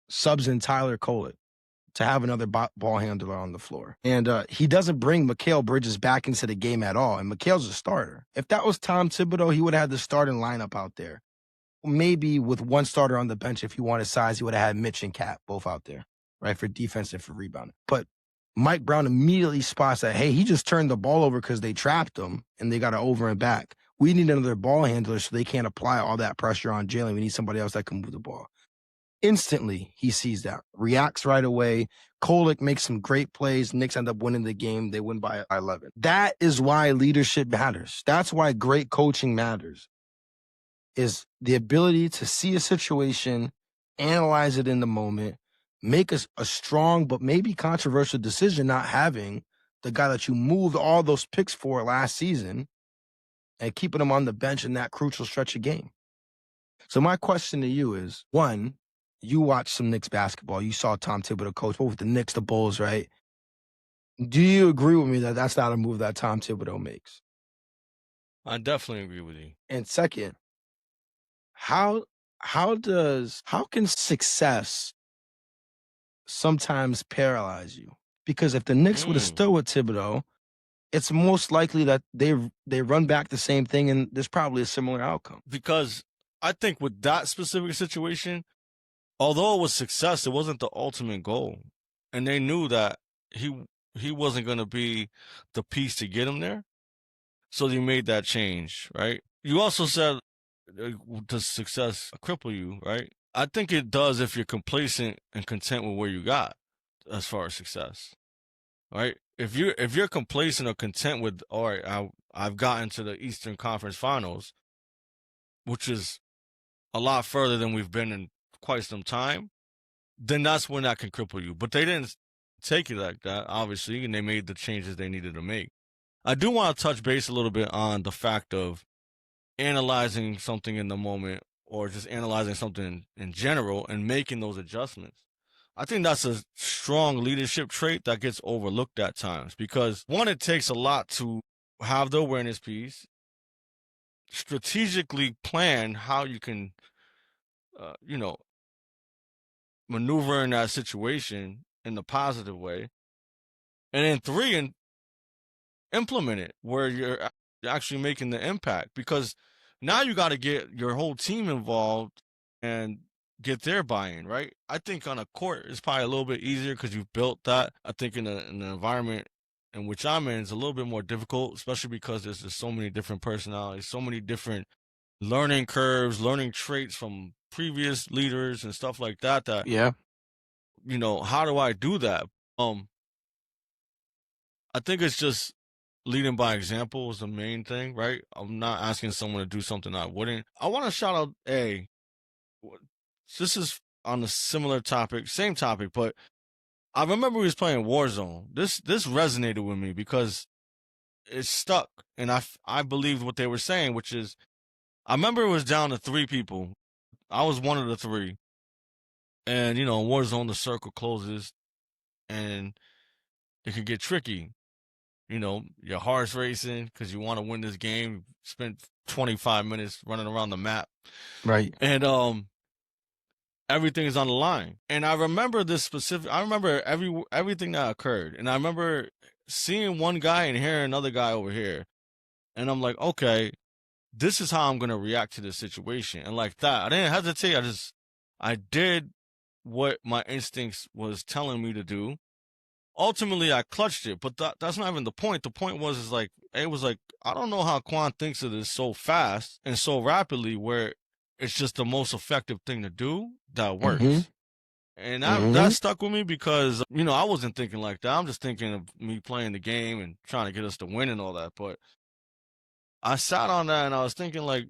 S1: subs in Tyler Kolek to have another ball handler on the floor. And he doesn't bring Mikal Bridges back into the game at all. And Mikal's a starter. If that was Tom Thibodeau, he would have had the starting lineup out there. Maybe with one starter on the bench, if he wanted size, he would have had Mitch and Cat both out there, right, for defense and for rebounding. But Mike Brown immediately spots that, hey, he just turned the ball over because they trapped him and they got to over and back. We need another ball handler so they can't apply all that pressure on Jalen. We need somebody else that can move the ball. Instantly, he sees that, reacts right away. Kolek makes some great plays. Knicks end up winning the game. They win by 11. That is why leadership matters. That's why great coaching matters, is the ability to see a situation, analyze it in the moment, make a strong but maybe controversial decision, not having the guy that you moved all those picks for last season and keeping him on the bench in that crucial stretch of game. So my question to you is, one, you watched some Knicks basketball. You saw Tom Thibodeau coach both the Knicks, the Bulls, right? Do you agree with me that that's not a move that Tom Thibodeau makes?
S2: I definitely agree with you.
S1: And second, how how can success sometimes paralyze you? Because if the Knicks would have
S2: Mm.
S1: stood with Thibodeau, it's most likely that they run back the same thing and there's probably a similar outcome.
S2: Because I think with that specific situation, although it was success, it wasn't the ultimate goal. And they knew that he wasn't going to be the piece to get him there. So they made that change, right? You also said, does success cripple you, right? I think it does if you're complacent and content with where you got as far as success, right? If you're complacent or content with, all right, I've gotten to the Eastern Conference Finals, which is a lot further than we've been in quite some time, then that's when that can cripple you. But they didn't take it like that, obviously, and they made the changes they needed to make. I do want to touch base a little bit on the fact of analyzing something in the moment or just analyzing something in general and making those adjustments. I think that's a strong leadership trait that gets overlooked at times because one, it takes a lot to have the awareness piece, strategically plan how you can, you know, maneuver in that situation in the positive way. And then three, and implement it where you're actually making the impact because now you got to get your whole team involved and get their buy-in, right? I think on a court it's probably a little bit easier because you've built that. I think in an environment in which I'm in is a little bit more difficult, especially because there's just so many different personalities, so many different learning curves, learning traits from previous leaders and stuff like that. That
S1: Yeah.
S2: how do I do that? I think it's just leading by example is the main thing, right? I'm not asking someone to do something I wouldn't. I want to shout out this is on a similar topic, same topic, but I remember we was playing Warzone. This resonated with me because it stuck, and I believed what they were saying, which is I remember it was down to 3 people. I was one of the 3, and in Warzone the circle closes, and it could get tricky. Your heart's racing because you want to win this game. Spent 25 minutes running around the map,
S1: Right.
S2: and everything is on the line. And I remember this specific. I remember everything that occurred, and I remember seeing one guy and hearing another guy over here, and I'm like, okay, this is how I'm gonna react to this situation, and like that, I didn't hesitate. I did what my instincts was telling me to do. Ultimately I clutched it, but that's not even the point. The point was it was like I don't know how Quan thinks of this so fast and so rapidly, where it's just the most effective thing to do that
S1: Mhm.
S2: works. And that
S1: Mhm.
S2: stuck with me because I wasn't thinking like that. I'm just thinking of me playing the game and trying to get us to win and all that. But I sat on that and I was thinking like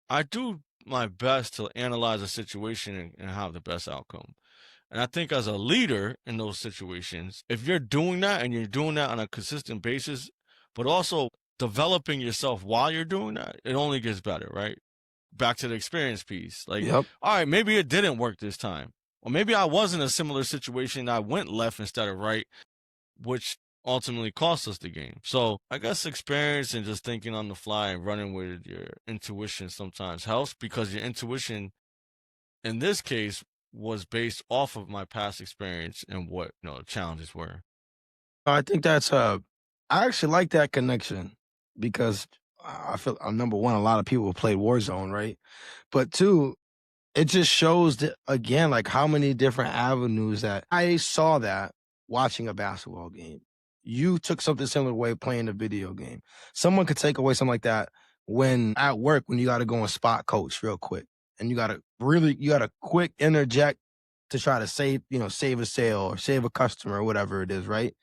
S2: I do my best to analyze a situation and have the best outcome. And I think as a leader in those situations, if you're doing that and you're doing that on a consistent basis, but also developing yourself while you're doing that, it only gets better, right? Back to the experience piece. Like,
S1: Yep.
S2: all right, maybe it didn't work this time. Or maybe I was in a similar situation. I went left instead of right, which ultimately cost us the game. So I guess experience and just thinking on the fly and running with your intuition sometimes helps because your intuition in this case was based off of my past experience and what the challenges were.
S1: I think that's I actually like that connection because I feel number one, a lot of people play Warzone, right? But two, it just shows that again, like how many different avenues that I saw that watching a basketball game. You took something similar away playing a video game. Someone could take away something like that when at work when you got to go and spot coach real quick, and you got to quick interject to try to save a sale or save a customer or whatever it is, right?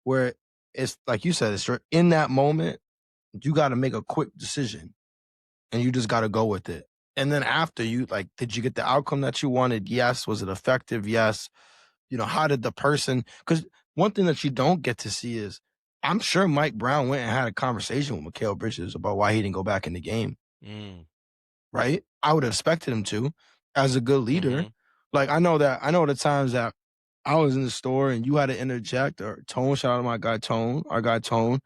S1: Where it's like you said, in that moment, you got to make a quick decision and you just got to go with it. And then after did you get the outcome that you wanted? Yes. Was it effective? Yes. How did the person, because one thing that you don't get to see is I'm sure Mike Brown went and had a conversation with Mikal Bridges about why he didn't go back in the game,
S2: Mm.
S1: right? I would have expected him to as a good leader.
S2: Mm-hmm.
S1: Like I know the times that I was in the store and you had to interject, or Tone, shout out to my guy Tone, our guy Tone,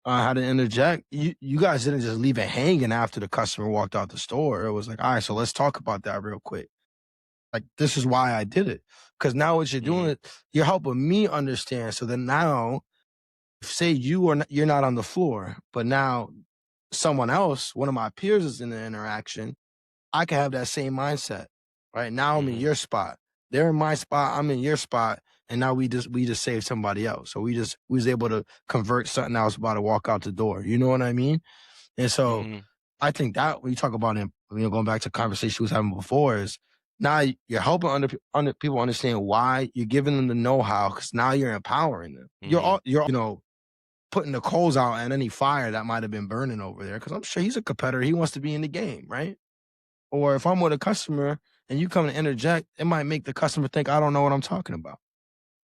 S1: had to interject. You guys didn't just leave it hanging after the customer walked out the store. It was like, all right, so let's talk about that real quick. Like, this is why I did it. Because now what you're
S2: Mm-hmm.
S1: doing, you're helping me understand. So then now, say you're not on the floor, but now someone else, one of my peers, is in the interaction. I can have that same mindset. Right now, I'm in
S2: Mm-hmm.
S1: your spot. They're in my spot. I'm in your spot, and now we just saved somebody else. So we was able to convert something else about to walk out the door. You know what I mean? And so
S2: Mm-hmm.
S1: I think that when you talk about him, going back to conversation we was having before, is now you're helping under people understand why, you're giving them the know-how, because now you're empowering them.
S2: Mm-hmm.
S1: You're putting the coals out at any fire that might have been burning over there, because I'm sure he's a competitor. He wants to be in the game, right? Or if I'm with a customer and you come to interject, it might make the customer think I don't know what I'm talking about,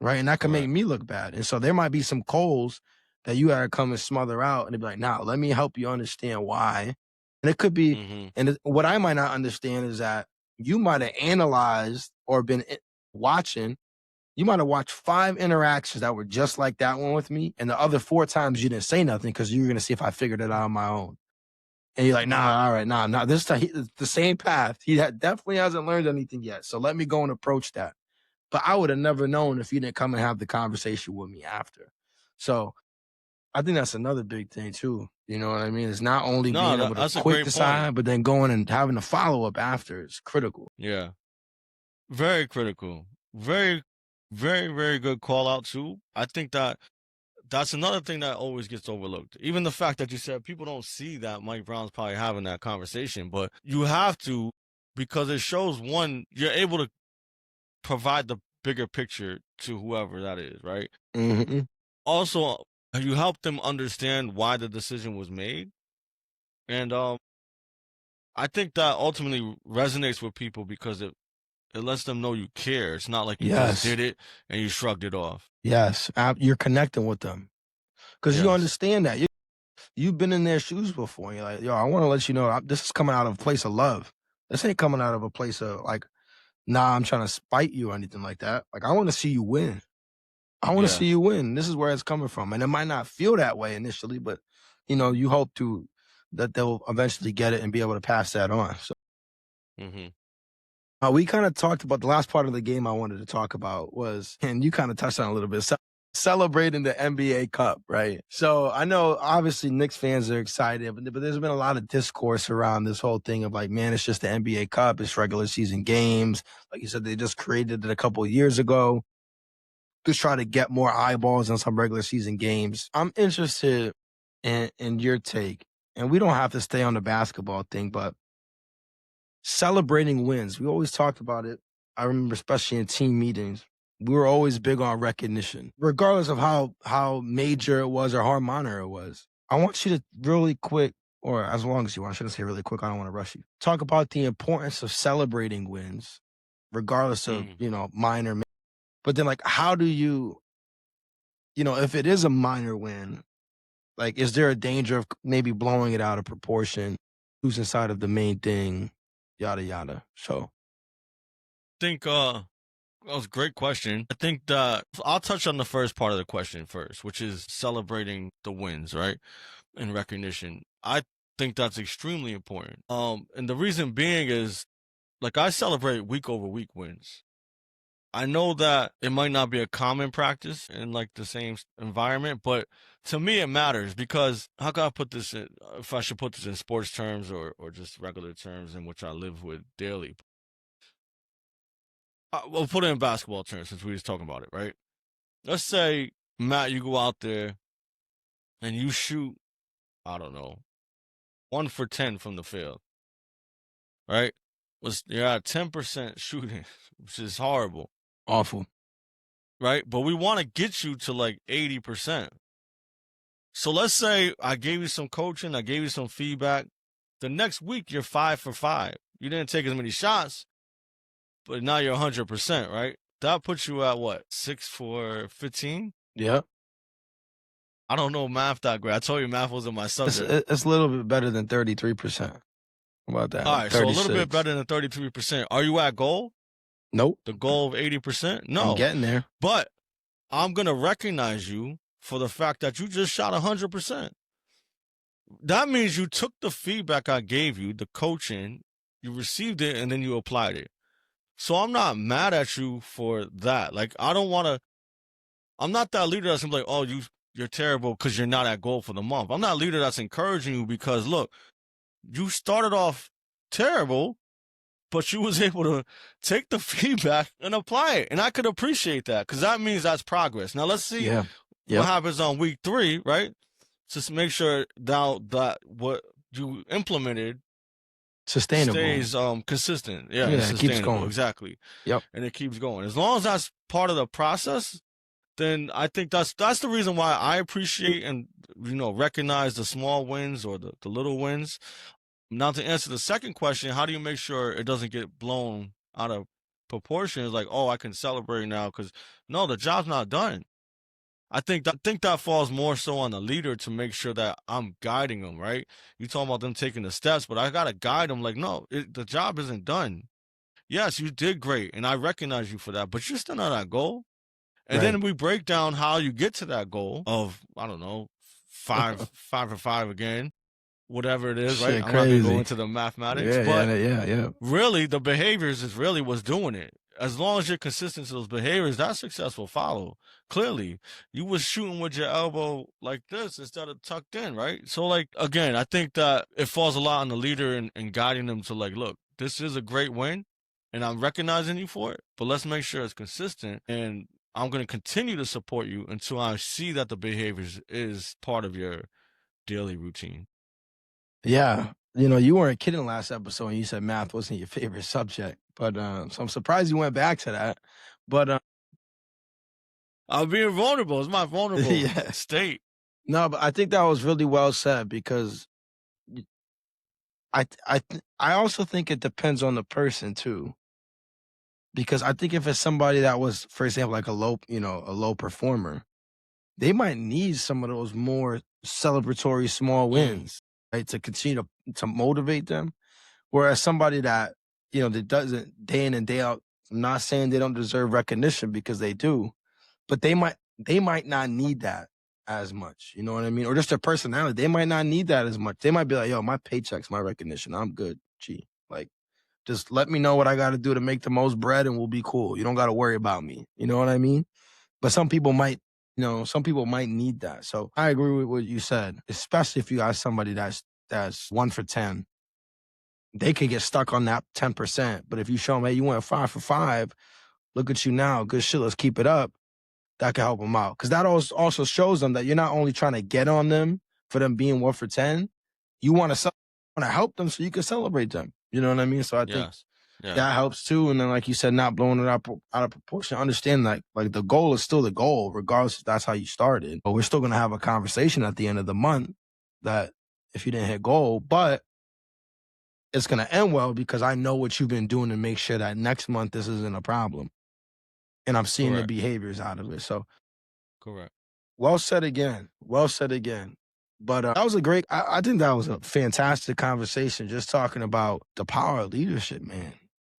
S1: right? And that can make
S2: Correct.
S1: me look bad. And so there might be some coals that you gotta come and smother out, and they be like, "Now, let me help you understand why." And it could be,
S2: Mm-hmm.
S1: what I might not understand is that you might have analyzed or been watching. You might have watched 5 interactions that were just like that one with me, and the other 4 times you didn't say nothing because you were gonna see if I figured it out on my own. And you're like, nah, all right, nah. This time, the same path. Definitely hasn't learned anything yet. So let me go and approach that. But I would have never known if you didn't come and have the conversation with me after. So I think that's another big thing too. You know what I mean? It's not only
S2: No,
S1: being able to
S2: that's a
S1: quick
S2: great point.
S1: decide, but then going and having a follow up after is critical.
S2: Yeah. Very critical. Very, very, very good call out too. I think that that's another thing that always gets overlooked. Even the fact that you said people don't see that Mike Brown's probably having that conversation, but you have to, because it shows, one, you're able to provide the bigger picture to whoever that is, right?
S1: Mm-hmm.
S2: Also, you help them understand why the decision was made. And I think that ultimately resonates with people because it lets them know you care. It's not like you just
S1: Yes.
S2: did it and you shrugged it off.
S1: Yes. You're connecting with them because you
S2: Yes.
S1: understand that. You've been in their shoes before. And you're like, yo, I want to let you know this is coming out of a place of love. This ain't coming out of a place of like, nah, I'm trying to spite you or anything like that. Like, I want to see you win. I want to
S2: Yeah.
S1: see you win. This is where it's coming from. And it might not feel that way initially, but you hope that they'll eventually get it and be able to pass that on. So
S2: Mm-hmm.
S1: we kind of talked about the last part of the game I wanted to talk about was, and you kind of touched on it a little bit, celebrating the NBA Cup, right? So I know obviously Knicks fans are excited, but there's been a lot of discourse around this whole thing of like, man, it's just the NBA Cup, it's regular season games. Like you said, they just created it a couple of years ago to try to get more eyeballs on some regular season games. I'm interested in your take, and we don't have to stay on the basketball thing, but celebrating wins. We always talked about it. I remember, especially in team meetings, we were always big on recognition, regardless of how major it was or how minor it was. I want you to really quick, or as long as you want, I shouldn't say really quick, I don't want to rush you. Talk about the importance of celebrating wins, regardless of,
S2: Mm.
S1: minor. But then, like, how do if it is a minor win, like, is there a danger of maybe blowing it out of proportion, losing sight of the main thing, yada, yada? So,
S2: Think that was a great question. I think that I'll touch on the first part of the question first, which is celebrating the wins, right? And recognition. I think that's extremely important. And the reason being is like I celebrate week over week wins. I know that it might not be a common practice in like the same environment, but to me it matters because how can I put this in, if I should put this in sports terms or just regular terms in which I live with daily. We'll put it in basketball terms since we was talking about it, right? Let's say Matt, you go out there and you shoot, I don't know, 1 for 10 from the field, right? You're at 10% shooting, which is horrible,
S1: awful.
S2: right? But we want to get you to like 80%. So let's say I gave you some coaching, I gave you some feedback. The next week you're 5 for 5. You didn't take as many shots, but now you're 100%, right? That puts you at what? 6 for 15?
S1: Yeah.
S2: I don't know math that great. I told you math wasn't my
S1: It's
S2: subject.
S1: it's a little bit better than 33%. How about that?
S2: All
S1: Like
S2: right, so a little bit
S1: 36.
S2: better than 33%. Are you at goal?
S1: Nope.
S2: The goal of 80%?
S1: I'm
S2: No.
S1: getting there.
S2: But I'm going to recognize you for the fact that you just shot 100%. That means you took the feedback I gave you, the coaching, you received it, and then you applied it. So I'm not mad at you for that. Like, I don't want to, I'm not that leader that's gonna be like, oh, you're terrible because you're not at goal for the month. I'm not a leader that's encouraging you because, look, you started off terrible, but you was able to take the feedback and apply it. And I could appreciate that because that means that's progress. Now let's see
S1: Yeah.
S2: what
S1: Yep.
S2: happens on week 3, right? Just make sure that what you implemented
S1: Sustainable.
S2: stays consistent. Yeah,
S1: Yeah,
S2: it's
S1: it keeps
S2: sustainable.
S1: going.
S2: Exactly.
S1: Yep.
S2: And it keeps going. As long as that's part of the process, then I think that's the reason why I appreciate and recognize the small wins or the little wins. Now to answer the second question, how do you make sure it doesn't get blown out of proportion? It's like, oh, I can celebrate now because no, the job's not done. I think that falls more so on the leader to make sure that I'm guiding them, right? You talking about them taking the steps, but I gotta guide them. Like, no, the job isn't done. Yes, you did great, and I recognize you for that, but you're still not at goal. And
S1: Right.
S2: then we break down how you get to that goal of, I don't know, 5 for 5 again, whatever it is, right?
S1: Shit,
S2: I'm not gonna go
S1: crazy.
S2: into the mathematics,
S1: Yeah,
S2: but
S1: yeah.
S2: really the behaviors is really what's doing it. As long as you're consistent to those behaviors, that success will follow. Clearly, you was shooting with your elbow like this instead of tucked in, right? So, like, again, I think that it falls a lot on the leader and guiding them to, like, look, this is a great win, and I'm recognizing you for it, but let's make sure it's consistent, and I'm going to continue to support you until I see that the behaviors is part of your daily routine.
S1: Yeah. You weren't kidding last episode when you said math wasn't your favorite subject. But so I'm surprised you went back to that. But
S2: I'm being vulnerable. It's my vulnerable
S1: yeah.
S2: state.
S1: No, but I think that was really well said because I also think it depends on the person too. Because I think if it's somebody that was, for example, like a low performer, they might need some of those more celebratory small wins, right? To continue to motivate them. Whereas somebody that doesn't day in and day out, I'm not saying they don't deserve recognition because they do, but they might not need that as much. You know what I mean? Or just their personality. They might not need that as much. They might be like, yo, my paycheck's my recognition. I'm good. Gee. Like, just let me know what I gotta do to make the most bread and we'll be cool. You don't gotta worry about me. You know what I mean? But some people might need that. So I agree with what you said, especially if you got somebody that's 1 for 10. They could get stuck on that 10%. But if you show them, hey, you went 5 for 5, look at you now, good shit, let's keep it up, that could help them out. Because that also shows them that you're not only trying to get on them for them being 1 for 10, you want to help them so you can celebrate them. You know what I mean? So I think
S2: Yes. Yeah.
S1: that helps too. And then, like you said, not blowing it out of proportion. Understand that, like, the goal is still the goal, regardless if that's how you started. But we're still going to have a conversation at the end of the month that if you didn't hit goal, but it's going to end well because I know what you've been doing to make sure that next month this isn't a problem. And I'm seeing the
S2: Correct.
S1: behaviors out of it. So
S2: Correct.
S1: well said again. Well said again. But that was I think that was a fantastic conversation, just talking about the power of leadership, man.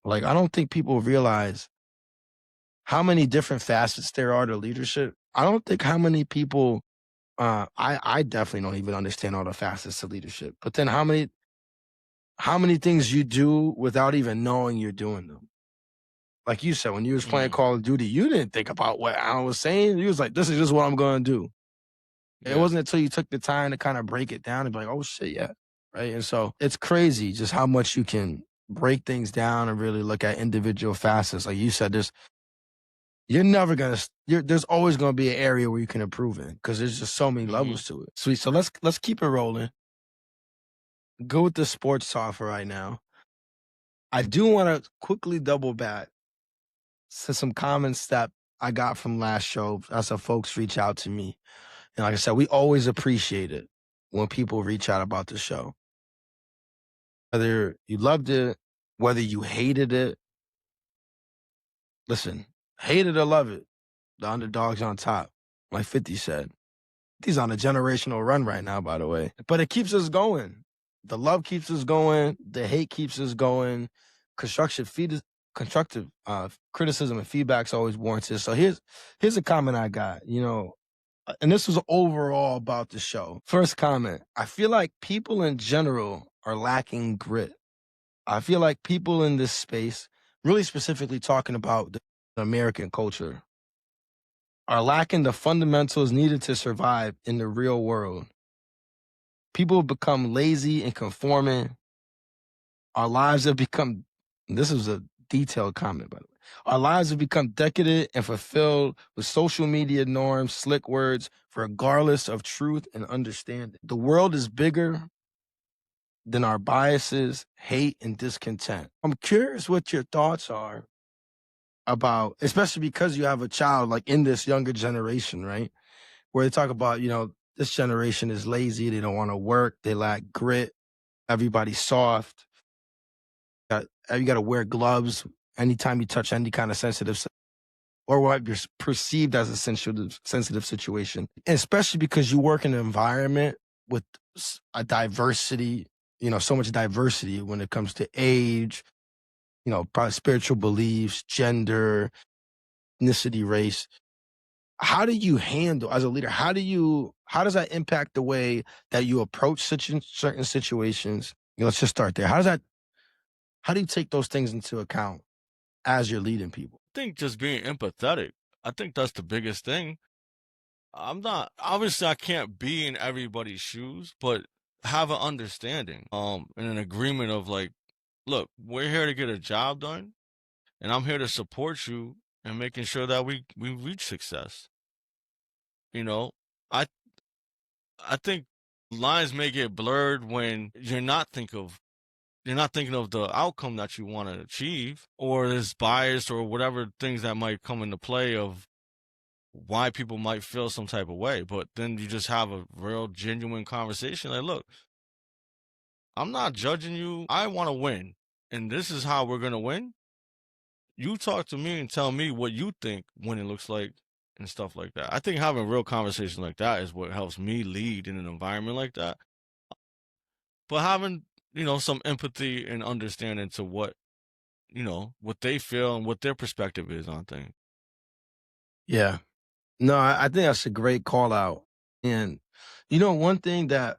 S1: Like, I don't think people realize how many different facets there are to leadership. I don't think how many people, I definitely don't even understand all the facets to leadership. But then how many things you do without even knowing you're doing them. Like you said, when you was playing Call of Duty, you didn't think about what Alan was saying. You was like, this is just what I'm going to do. It
S2: Yeah.
S1: wasn't until you took the time to kind of break it down and be like, oh shit, yeah. Right. And so it's crazy just how much you can break things down and really look at individual facets. Like you said, there's always going to be an area where you can improve in because there's just so many levels to it. Sweet. So let's keep it rolling. Go with the sports talk for right now. I do want to quickly double back to some comments that I got from last show as some folks reach out to me. And like I said, we always appreciate it when people reach out about the show. Whether you loved it, whether you hated it. Listen, hate it or love it, the underdog's on top, like 50 said. He's on a generational run right now, by the way. But it keeps us going. The love keeps us going, the hate keeps us going, constructive feed constructive criticism and feedback's always warranted. So here's a comment I got, and this was overall about the show. First comment, I feel like people in general are lacking grit. I feel like people in this space, really specifically talking about the American culture, are lacking the fundamentals needed to survive in the real world. People have become lazy and conforming. Our lives have become, this is a detailed comment, by the way. Our lives have become decadent and fulfilled with social media norms, slick words, regardless of truth and understanding. The world is bigger than our biases, hate, and discontent. I'm curious what your thoughts are about, especially because you have a child like in this younger generation, right? Where they talk about, this generation is lazy, they don't want to work, they lack grit, everybody's soft. You got to wear gloves anytime you touch any kind of sensitive or what you're perceived as a sensitive situation, and especially because you work in an environment with a diversity, so much diversity when it comes to age, probably spiritual beliefs, gender, ethnicity, race. How do you handle as a leader? How does that impact the way that you approach certain situations? Let's just start there. How do you take those things into account as you're leading people?
S2: I think just being empathetic. I think that's the biggest thing. I'm not obviously I can't be in everybody's shoes, but have an understanding, and an agreement of like, look, we're here to get a job done, and I'm here to support you and making sure that we reach success. You know, I I think lines may get blurred when you're not thinking of the outcome that you want to achieve, or there's bias or whatever things that might come into play of why people might feel some type of way. But then you just have a real genuine conversation. Like, look, I'm not judging you. I want to win. And this is how we're going to win. You talk to me and tell me what you think winning looks like and stuff like that. I think having real conversations like that is what helps me lead in an environment like that. But having, some empathy and understanding to what they feel and what their perspective is on things.
S1: Yeah. No, I think that's a great call out. And one thing that,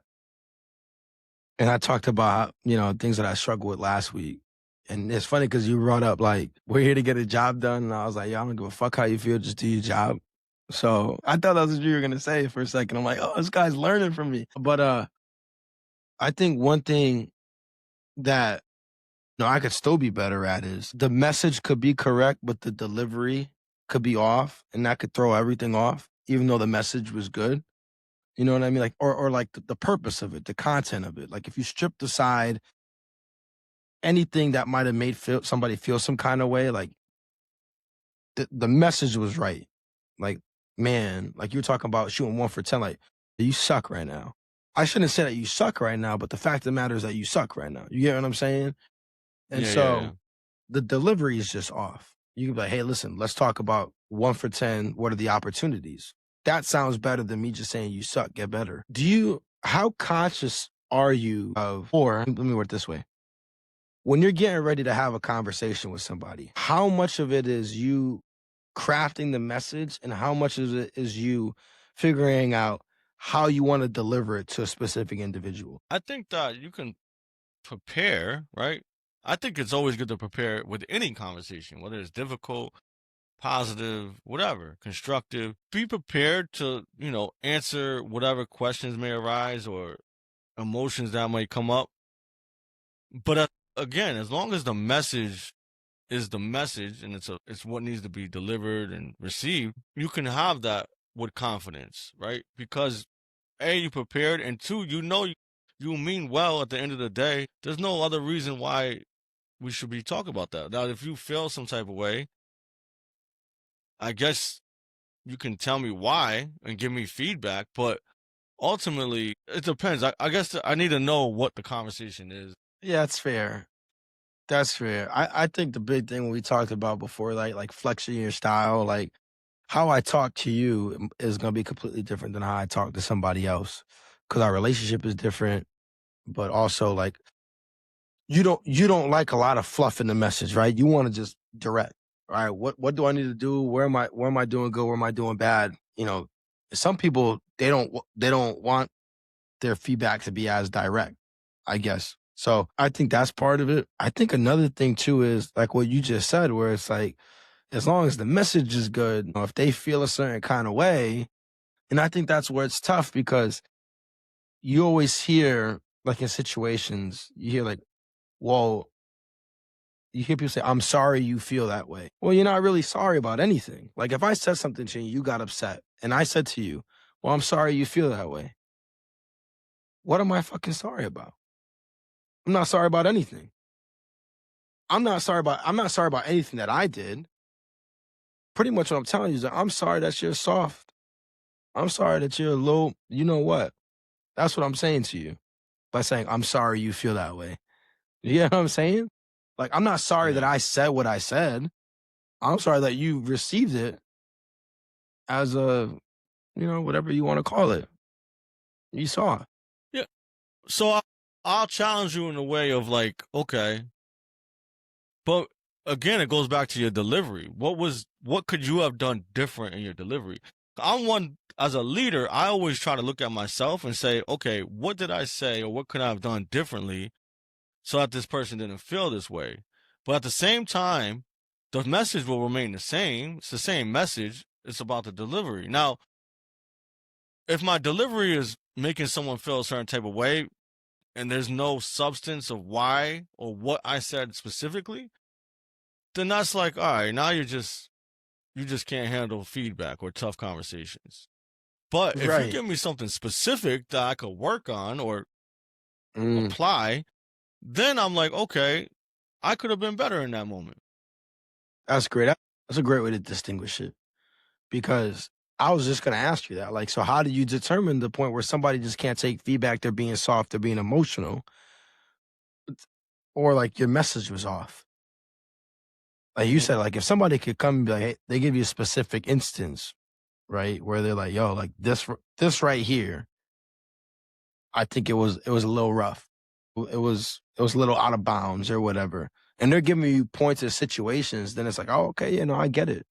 S1: and I talked about, things that I struggled with last week. And it's funny because you brought up like, we're here to get a job done. And I was like, yeah, I don't give a fuck how you feel, just do your job. So I thought that's what you were gonna say for a second. I'm like, oh, this guy's learning from me. But I think one thing that I could still be better at is the message could be correct, but the delivery could be off, and that could throw everything off, even though the message was good. You know what I mean? Like, or like the purpose of it, the content of it. Like, if you stripped aside anything that might have made somebody feel some kind of way, like the message was right. Like, man, like you were talking about shooting 1 for 10. Like, you suck right now. I shouldn't say that you suck right now, but the fact of the matter is that you suck right now. You get what I'm saying? And
S2: Yeah, yeah, yeah.
S1: so the delivery is just off. You can be like, hey, listen, let's talk about 1 for 10. What are the opportunities? That sounds better than me just saying you suck, get better. How conscious are you of, or let me word it this way. When you're getting ready to have a conversation with somebody, how much of it is you crafting the message and how much of it is you figuring out how you want to deliver it to a specific individual?
S2: I think that you can prepare, right? I think it's always good to prepare with any conversation, whether it's difficult, positive, whatever, constructive. Be prepared to, answer whatever questions may arise or emotions that might come up. But again, as long as the message is the message and it's what needs to be delivered and received, you can have that with confidence, right? Because A, you prepared, and two, you mean well at the end of the day. There's no other reason why we should be talking about that. Now, if you feel some type of way, I guess you can tell me why and give me feedback, but ultimately, it depends. I guess I need to know what the conversation is.
S1: Yeah, that's fair. That's fair. I think the big thing we talked about before, like flexing your style, like how I talk to you is going to be completely different than how I talk to somebody else because our relationship is different. but also like you don't like a lot of fluff in the message, right? You want to just direct. All right, what do I need to do? Where am I doing good? Where am I doing bad? Some people they don't want their feedback to be as direct, I guess. So I think that's part of it. I think another thing too is like what you just said, where it's like as long as the message is good, if they feel a certain kind of way, and I think that's where it's tough because you always hear like in situations, you hear like, well, you hear people say, I'm sorry you feel that way. Well, you're not really sorry about anything. Like if I said something to you, you got upset, and I said to you, well, I'm sorry you feel that way. What am I fucking sorry about? I'm not sorry about anything. I'm not sorry about anything that I did. Pretty much what I'm telling you is that I'm sorry that you're soft. I'm sorry that you're a little, you know what? That's what I'm saying to you by saying, I'm sorry you feel that way. You know what I'm saying? Like, I'm not sorry that
S2: Yeah.
S1: I said what I said. I'm sorry that you received it as a, whatever you want to call it. You saw it.
S2: Yeah. So I'll challenge you in a way of like, okay, but again, it goes back to your delivery. What could you have done different in your delivery? I'm one as a leader, I always try to look at myself and say, okay, what did I say or what could I have done differently so that this person didn't feel this way? But at the same time, the message will remain the same. It's the same message. It's about the delivery. Now, if my delivery is making someone feel a certain type of way and there's no substance of why or what I said specifically, then that's like, all right, now you just can't handle feedback or tough conversations. But if you
S1: Right.
S2: give me something specific that I could work on or
S1: Mm,
S2: apply, then I'm like, okay, I could have been better in that moment.
S1: that's great. That's a great way to distinguish it because I was just going to ask you that. Like, so how do you determine the point where somebody just can't take feedback? They're being soft, they're being emotional, or like your message was off? Like you
S2: Mm,
S1: said, like if somebody could come and be like, hey, they give you a specific instance, right? Where they're like, yo, like this right here, I think it was a little rough. It was a little out of bounds or whatever. And they're giving you points of situations, then it's like, oh, okay, I get it.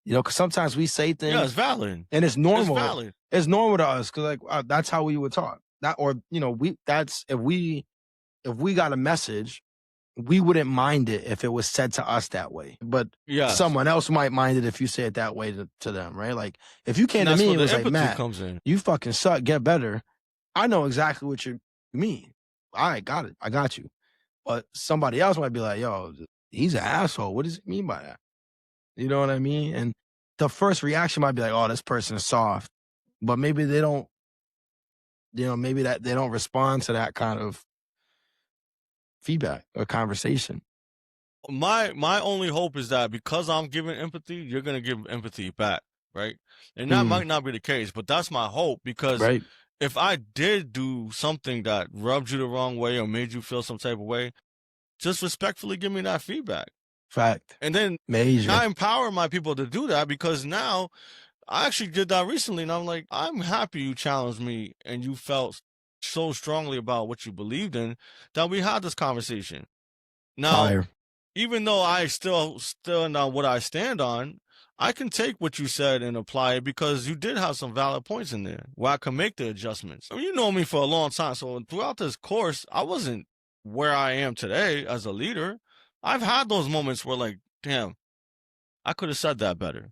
S1: Because sometimes we say
S2: yeah, it's
S1: things
S2: valid.
S1: and it's
S2: It's
S1: normal.
S2: valid.
S1: It's normal to us because like that's how we would talk. That or we that's if we got a message, we wouldn't mind it if it was said to us that way. But
S2: Yes.
S1: someone else might mind it if you say it that way to them, right? Like if you came
S2: And
S1: to
S2: that's
S1: me
S2: where
S1: and
S2: the
S1: was like,
S2: empathy
S1: Matt,
S2: comes in.
S1: you fucking suck, get better. I know exactly what you mean. All right, got it. I got you. But somebody else might be like, yo, he's an asshole. What does he mean by that? You know what I mean? And the first reaction might be like, oh, this person is soft. But maybe they don't, maybe that they don't respond to that kind of feedback or conversation.
S2: My only hope is that because I'm giving empathy, you're gonna give empathy back, right? And that
S1: Mm,
S2: might not be the case, but that's my hope because
S1: right.
S2: if I did do something that rubbed you the wrong way or made you feel some type of way, just respectfully give me that feedback.
S1: Fact.
S2: And then
S1: Major.
S2: I empower my people to do that because now I actually did that recently and I'm like, I'm happy you challenged me and you felt so strongly about what you believed in that we had this conversation. Now,
S1: Fire.
S2: even though I still stand on what I stand on, I can take what you said and apply it because you did have some valid points in there where I can make the adjustments. I mean, you know me for a long time, so throughout this course, I wasn't where I am today as a leader. I've had those moments where, like, damn, I could have said that better,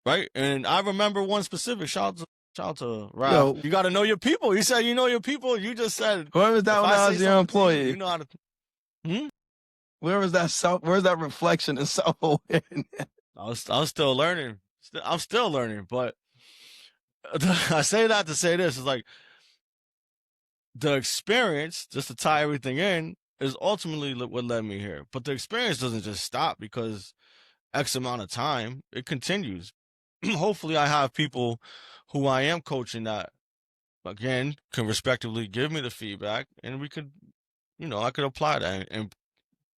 S2: right? And I remember one specific shout out to Raf.
S1: Yo,
S2: You got to know your people. You said you know your people. You just said
S1: where was that
S2: if
S1: when
S2: I
S1: I
S2: say
S1: was your
S2: something to you, you
S1: employee?
S2: know how to. Hmm?
S1: Where's that reflection and self-awareness?
S2: I was still learning. I'm still learning, but I say that to say this is like the experience, just to tie everything in, is ultimately what led me here. But the experience doesn't just stop because X amount of time; it continues. Hopefully, I have people who I am coaching that again can respectively give me the feedback, and we could, I could apply that and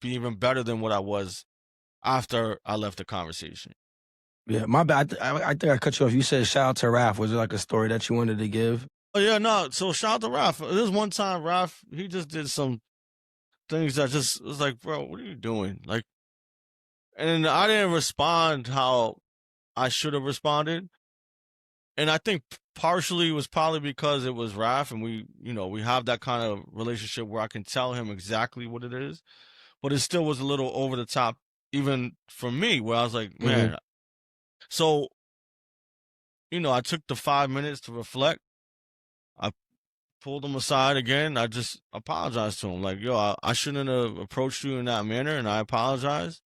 S2: be even better than what I was after I left the conversation.
S1: Yeah, my bad. I think I cut you off. You said shout out to Raph. Was there like a story that you wanted to give?
S2: Oh yeah, no. So shout out to Raf. This one time, Raf, he just did some things that just was like, bro, what are you doing? Like, and I didn't respond how I should have responded, and I think partially it was probably because it was Raf, and we have that kind of relationship where I can tell him exactly what it is, but it still was a little over the top, even for me, where I was like,
S1: Mhm.
S2: man. So I took the 5 minutes to reflect. I pulled him aside again. I just apologized to him. Like, yo, I shouldn't have approached you in that manner, and I apologize.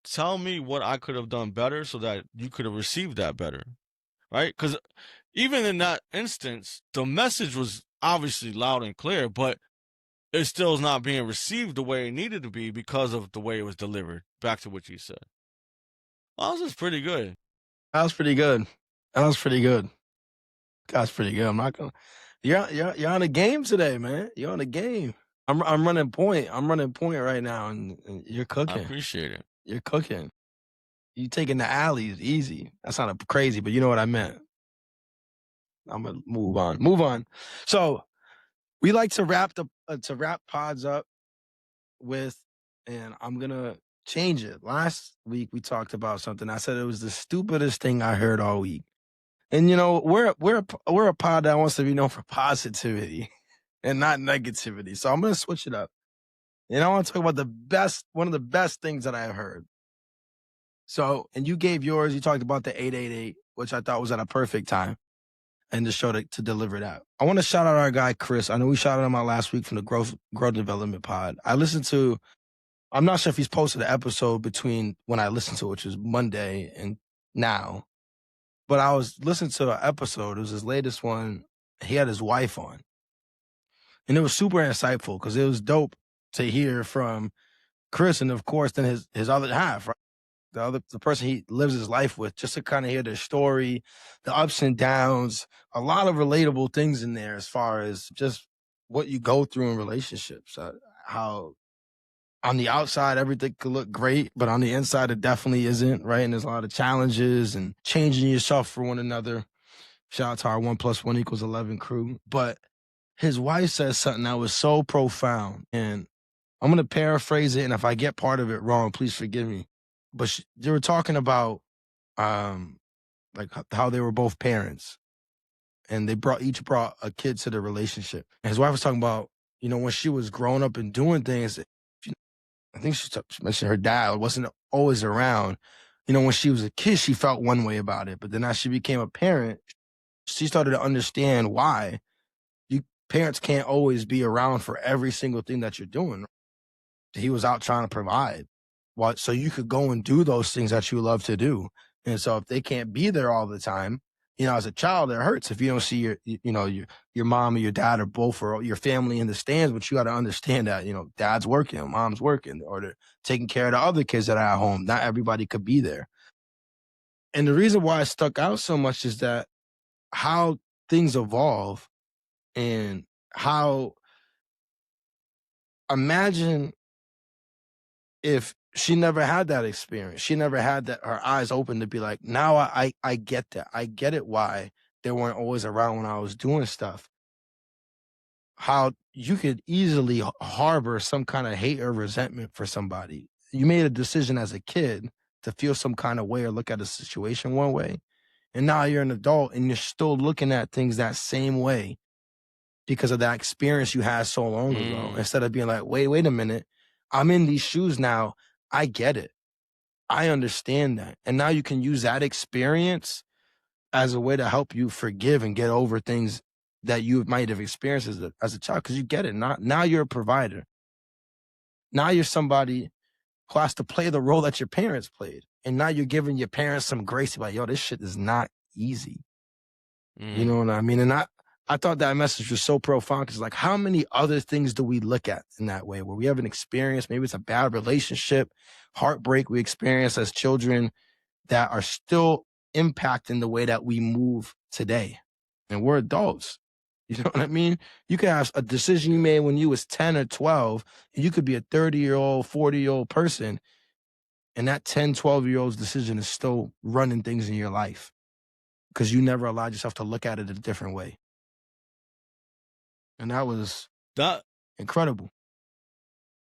S2: Tell me what I could have done better so that you could have received that better, right? Because even in that instance, the message was obviously loud and clear, but it still is not being received the way it needed to be because of the way it was delivered. Back to what you said. Well, that was just pretty good.
S1: That was pretty good. That was pretty good. That's pretty good. I'm not gonna. You're on a game today, man. You're on a game. I'm running point. I'm running point right now, and you're
S2: I
S1: cooking.
S2: appreciate it.
S1: You're cooking. You taking the alleys easy. That sounded crazy, but you know what I meant. I'm gonna move on. Move on. So we like to wrap pods up with, and I'm gonna change it. Last week we talked about something. I said it was the stupidest thing I heard all week. And we're a pod that wants to be known for positivity and not negativity. So I'm gonna switch it up. And I want to talk about one of the best things that I heard. So, and you gave yours. You talked about the 888, which I thought was at a perfect time, and the show to deliver that. I want to shout out our guy Chris. I know we shouted him out last week from the growth development pod. I listened to. I'm not sure if he's posted an episode between when I listened to it, which was Monday, and now. But I was listening to an episode. It was his latest one. He had his wife on, and it was super insightful because it was dope to hear from Chris, and of course, then his other half, right? The person he lives his life with, just to kind of hear their story, the ups and downs, a lot of relatable things in there as far as just what you go through in relationships, how on the outside everything could look great, but on the inside it definitely isn't, right? And there's a lot of challenges and changing yourself for one another. Shout out to our 1+1=11 crew. But his wife says something that was so profound, and I'm gonna paraphrase it, and if I get part of it wrong, please forgive me. But they were talking about um like how they were both parents, and they each brought a kid to the relationship. And his wife was talking about, when she was growing up and doing things. I think she mentioned her dad wasn't always around. When she was a kid, she felt one way about it, but then as she became a parent, she started to understand why you parents can't always be around for every single thing that you're doing. He was out trying to provide. So you could go and do those things that you love to do. And so if they can't be there all the time, as a child, it hurts if you don't see your mom or your dad or both or your family in the stands. But you got to understand that, dad's working, mom's working, or they're taking care of the other kids that are at home. Not everybody could be there. And the reason why it stuck out so much is that how things evolve, and how, imagine if she never had that experience. She never had that, her eyes open to be like, now I get that. I get it why they weren't always around when I was doing stuff. How you could easily harbor some kind of hate or resentment for somebody. You made a decision as a kid to feel some kind of way or look at a situation one way. And now you're an adult and you're still looking at things that same way because of that experience you had so long ago.
S2: Mm,
S1: Instead of being like, wait a minute, I'm in these shoes now. I get it. I understand that. And now you can use that experience as a way to help you forgive and get over things that you might have experienced as a child, because you get it. Now you're a provider. Now you're somebody who has to play the role that your parents played. And now you're giving your parents some grace about, yo, this shit is not easy. You
S2: mm,
S1: know what I mean? And I thought that message was so profound because, like, how many other things do we look at in that way where we have an experience? Maybe it's a bad relationship, heartbreak we experience as children that are still impacting the way that we move today. And we're adults. You know what I mean? You could have a decision you made when you was 10 or 12, and you could be a 30-year-old, 40-year-old person, and that 10, 12-year-old's decision is still running things in your life because you never allowed yourself to look at it a different way. And that was
S2: That
S1: incredible.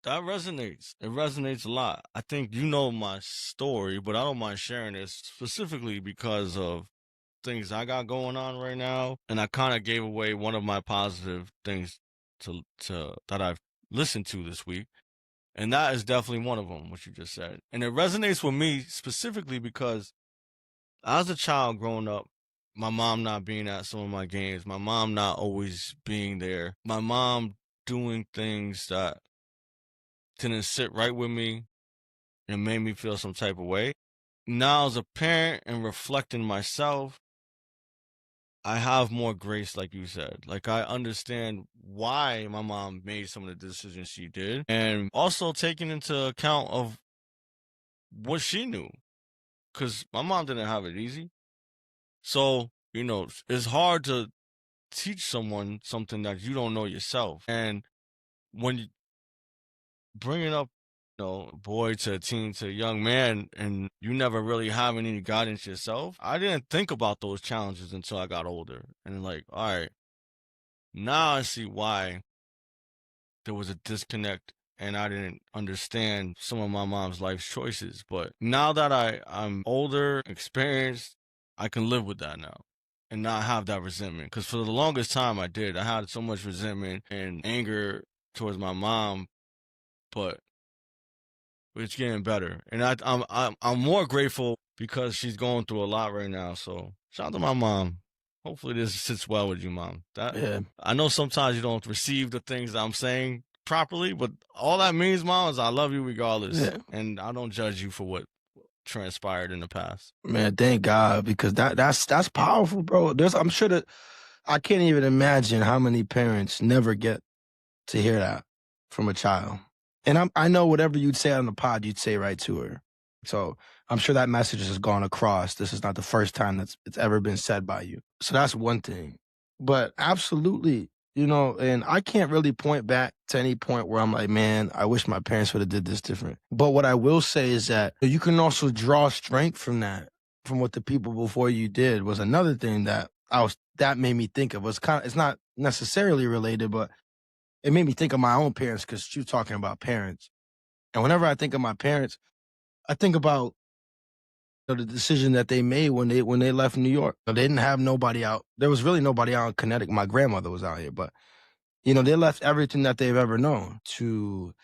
S2: that resonates. It resonates a lot. I think you know my story, but I don't mind sharing this specifically because of things I got going on right now. And I kind of gave away one of my positive things to that I've listened to this week. And that is definitely one of them, what you just said. And it resonates with me specifically because as a child growing up, my mom not being at some of my games, my mom not always being there, my mom doing things that didn't sit right with me and made me feel some type of way. Now, as a parent and reflecting myself, I have more grace, like you said. Like, I understand why my mom made some of the decisions she did, and also taking into account of what she knew, because my mom didn't have it easy. So, it's hard to teach someone something that you don't know yourself. And when you bringing up, boy to a teen to a young man, and you never really have any guidance yourself, I didn't think about those challenges until I got older. And like, all right, now I see why there was a disconnect and I didn't understand some of my mom's life choices. But now that I'm older, experienced, I can live with that now and not have that resentment. Because for the longest time I did. I had so much resentment and anger towards my mom, but it's getting better. And I'm more grateful because she's going through a lot right now. So shout out to my mom. Hopefully this sits well with you, Mom.
S1: Yeah.
S2: I know sometimes you don't receive the things that I'm saying properly, but all that means, Mom, is I love you regardless.
S1: Yeah.
S2: And I don't judge you for what transpired in the past.
S1: Man, thank God, because that's powerful, bro. I'm sure that I can't even imagine how many parents never get to hear that from a child. And I know whatever you'd say on the pod, you'd say right to her. So I'm sure that message has gone across. This is not the first time it's ever been said by you. So that's one thing. But absolutely, and I can't really point back to any point where I'm like, man, I wish my parents would have did this different. But what I will say is that you can also draw strength from that, from what the people before you did was another thing that made me think of. It's not necessarily related, but it made me think of my own parents because she was talking about parents. And whenever I think of my parents, I think about the decision that they made when they left New York. They didn't have nobody out. There was really nobody out in Connecticut. My grandmother was out here, but they left everything that they've ever known to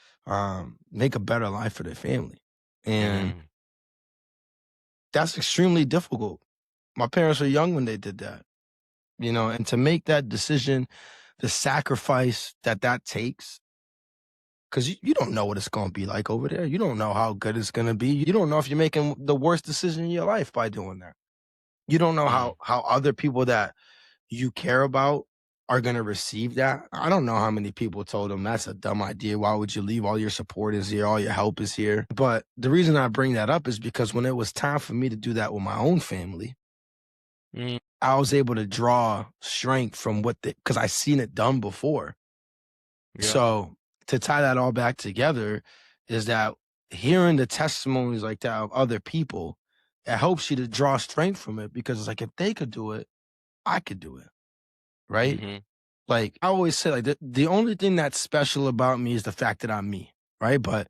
S1: make a better life for their family. And that's extremely difficult. My parents were young when they did that, and to make that decision, the sacrifice that takes, because you don't know what it's going to be like over there. You don't know how good it's going to be. You don't know if you're making the worst decision in your life by doing that. You don't know how other people that you care about are going to receive that. I don't know how many people told them that's a dumb idea. Why would you leave? All your support is here. All your help is here. But the reason I bring that up is because when it was time for me to do that with my own family, I was able to draw strength from because I seen it done before. Yeah. So to tie that all back together is that hearing the testimonies like that of other people, it helps you to draw strength from it, because it's like, if they could do it, I could do it. Right? Mm-hmm. Like I always say, like the only thing that's special about me is the fact that I'm me. Right? But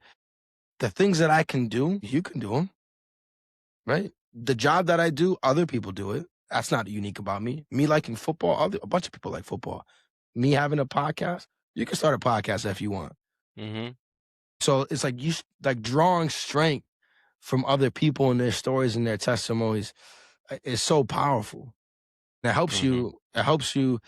S1: the things that I can do, you can do them. Right? The job that I do, other people do it. That's not unique about me. Me liking football, a bunch of people like football. Me having a podcast, you can start a podcast if you want. Mm-hmm. So it's like drawing strength from other people and their stories and their testimonies is so powerful. And it helps you. It helps you.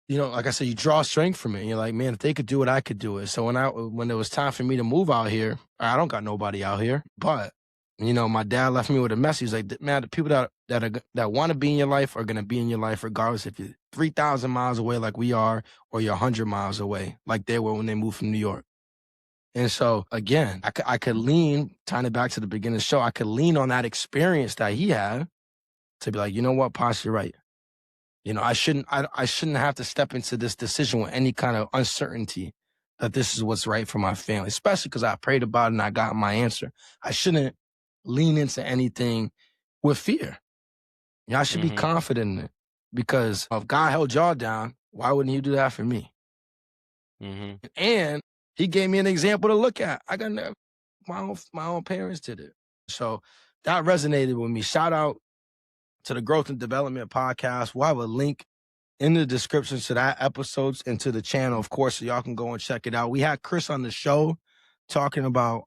S1: Like I said, you draw strength from it. And you're like, man, if they could do it, I could do it. So when it was time for me to move out here, I don't got nobody out here. But my dad left me with a message. He's like, man, the people that want to be in your life are gonna be in your life regardless if you're 3,000 miles away like we are, or you're 100 miles away like they were when they moved from New York. And so again, I could lean, tying it back to the beginning of the show, I could lean on that experience that he had to be like, you know what, Posh, you're right. I shouldn't have to step into this decision with any kind of uncertainty that this is what's right for my family, especially because I prayed about it and I got my answer. I shouldn't lean into anything with fear. I should be confident in it, because if God held y'all down, Why wouldn't you do that for me?
S2: Mm-hmm.
S1: And he gave me an example to look at. I got my own parents did it. So that resonated with me. Shout out to the Growth and Development Podcast. We'll have a link in the description to that episodes and to the channel, of course, so y'all can go and check it out. We had Chris on the show talking about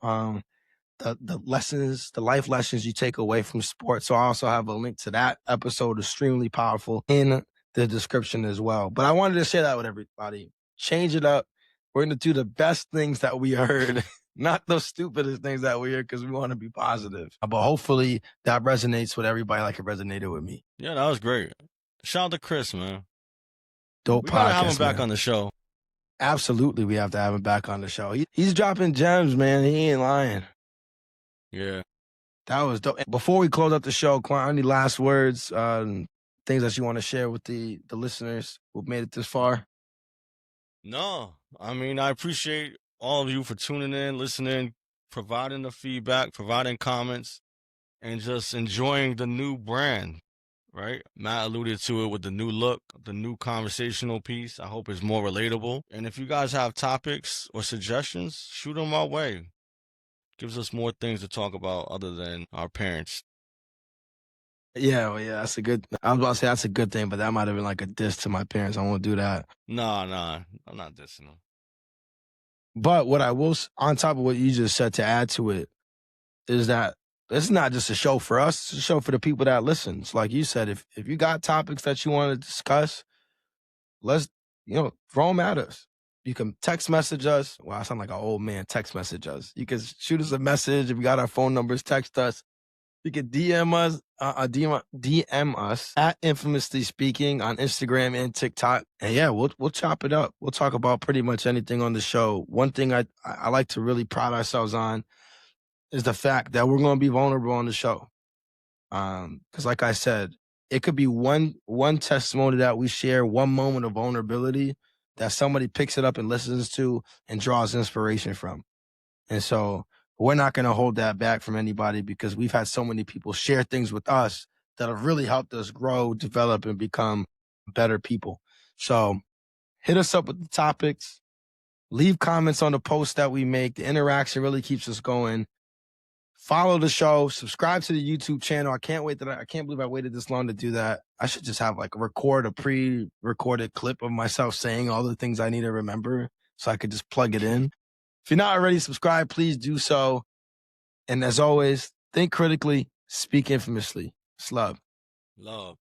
S1: the lessons, the life lessons you take away from sports. So I also have a link to that episode, extremely powerful, in the description as well. But I wanted to share that with everybody. Change it up. We're going to do the best things that we heard, not the stupidest things that we heard, because we want to be positive. But hopefully that resonates with everybody like it resonated with me.
S2: Yeah, that was great. Shout out to Chris, man.
S1: Dope
S2: We gotta
S1: podcast,
S2: have him back
S1: man.
S2: on the show.
S1: Absolutely, we have to have him back on the show. He's dropping gems, man. He ain't lying.
S2: Yeah.
S1: That was dope. Before we close out the show, Quan, any last words, things that you want to share with the listeners who've made it this far?
S2: No, I mean, I appreciate all of you for tuning in, listening, providing the feedback, providing comments, and just enjoying the new brand, right? Matt alluded to it with the new look, the new conversational piece. I hope it's more relatable. And if you guys have topics or suggestions, shoot them our way. Gives us more things to talk about other than our parents.
S1: Yeah, well, yeah, that's a good. I was about to say that's a good thing, but that might have been like a diss to my parents. I won't do that.
S2: Nah, I'm not dissing them.
S1: But what I will, on top of what you just said, to add to it, is that it's not just a show for us; it's a show for the people that listen. So like you said, if you got topics that you want to discuss, let's throw them at us. You can text message us. Well, I sound like an old man. Text message us. You can shoot us a message. If you got our phone numbers, text us. You can DM us, DM us at Infamously Speaking on Instagram and TikTok. And yeah, we'll chop it up. We'll talk about pretty much anything on the show. One thing I like to really pride ourselves on is the fact that we're going to be vulnerable on the show. Because like I said, it could be one testimony that we share, one moment of vulnerability that somebody picks it up and listens to and draws inspiration from. And so we're not going to hold that back from anybody, because we've had so many people share things with us that have really helped us grow, develop, and become better people. So hit us up with the topics, leave comments on the posts that we make. The interaction really keeps us going. Follow the show, subscribe to the YouTube channel. I can't believe I waited this long to do that. I should just have like a pre-recorded clip of myself saying all the things I need to remember so I could just plug it in. If you're not already subscribed, please do so. And as always, think critically, speak infamously. It's love.
S2: Love.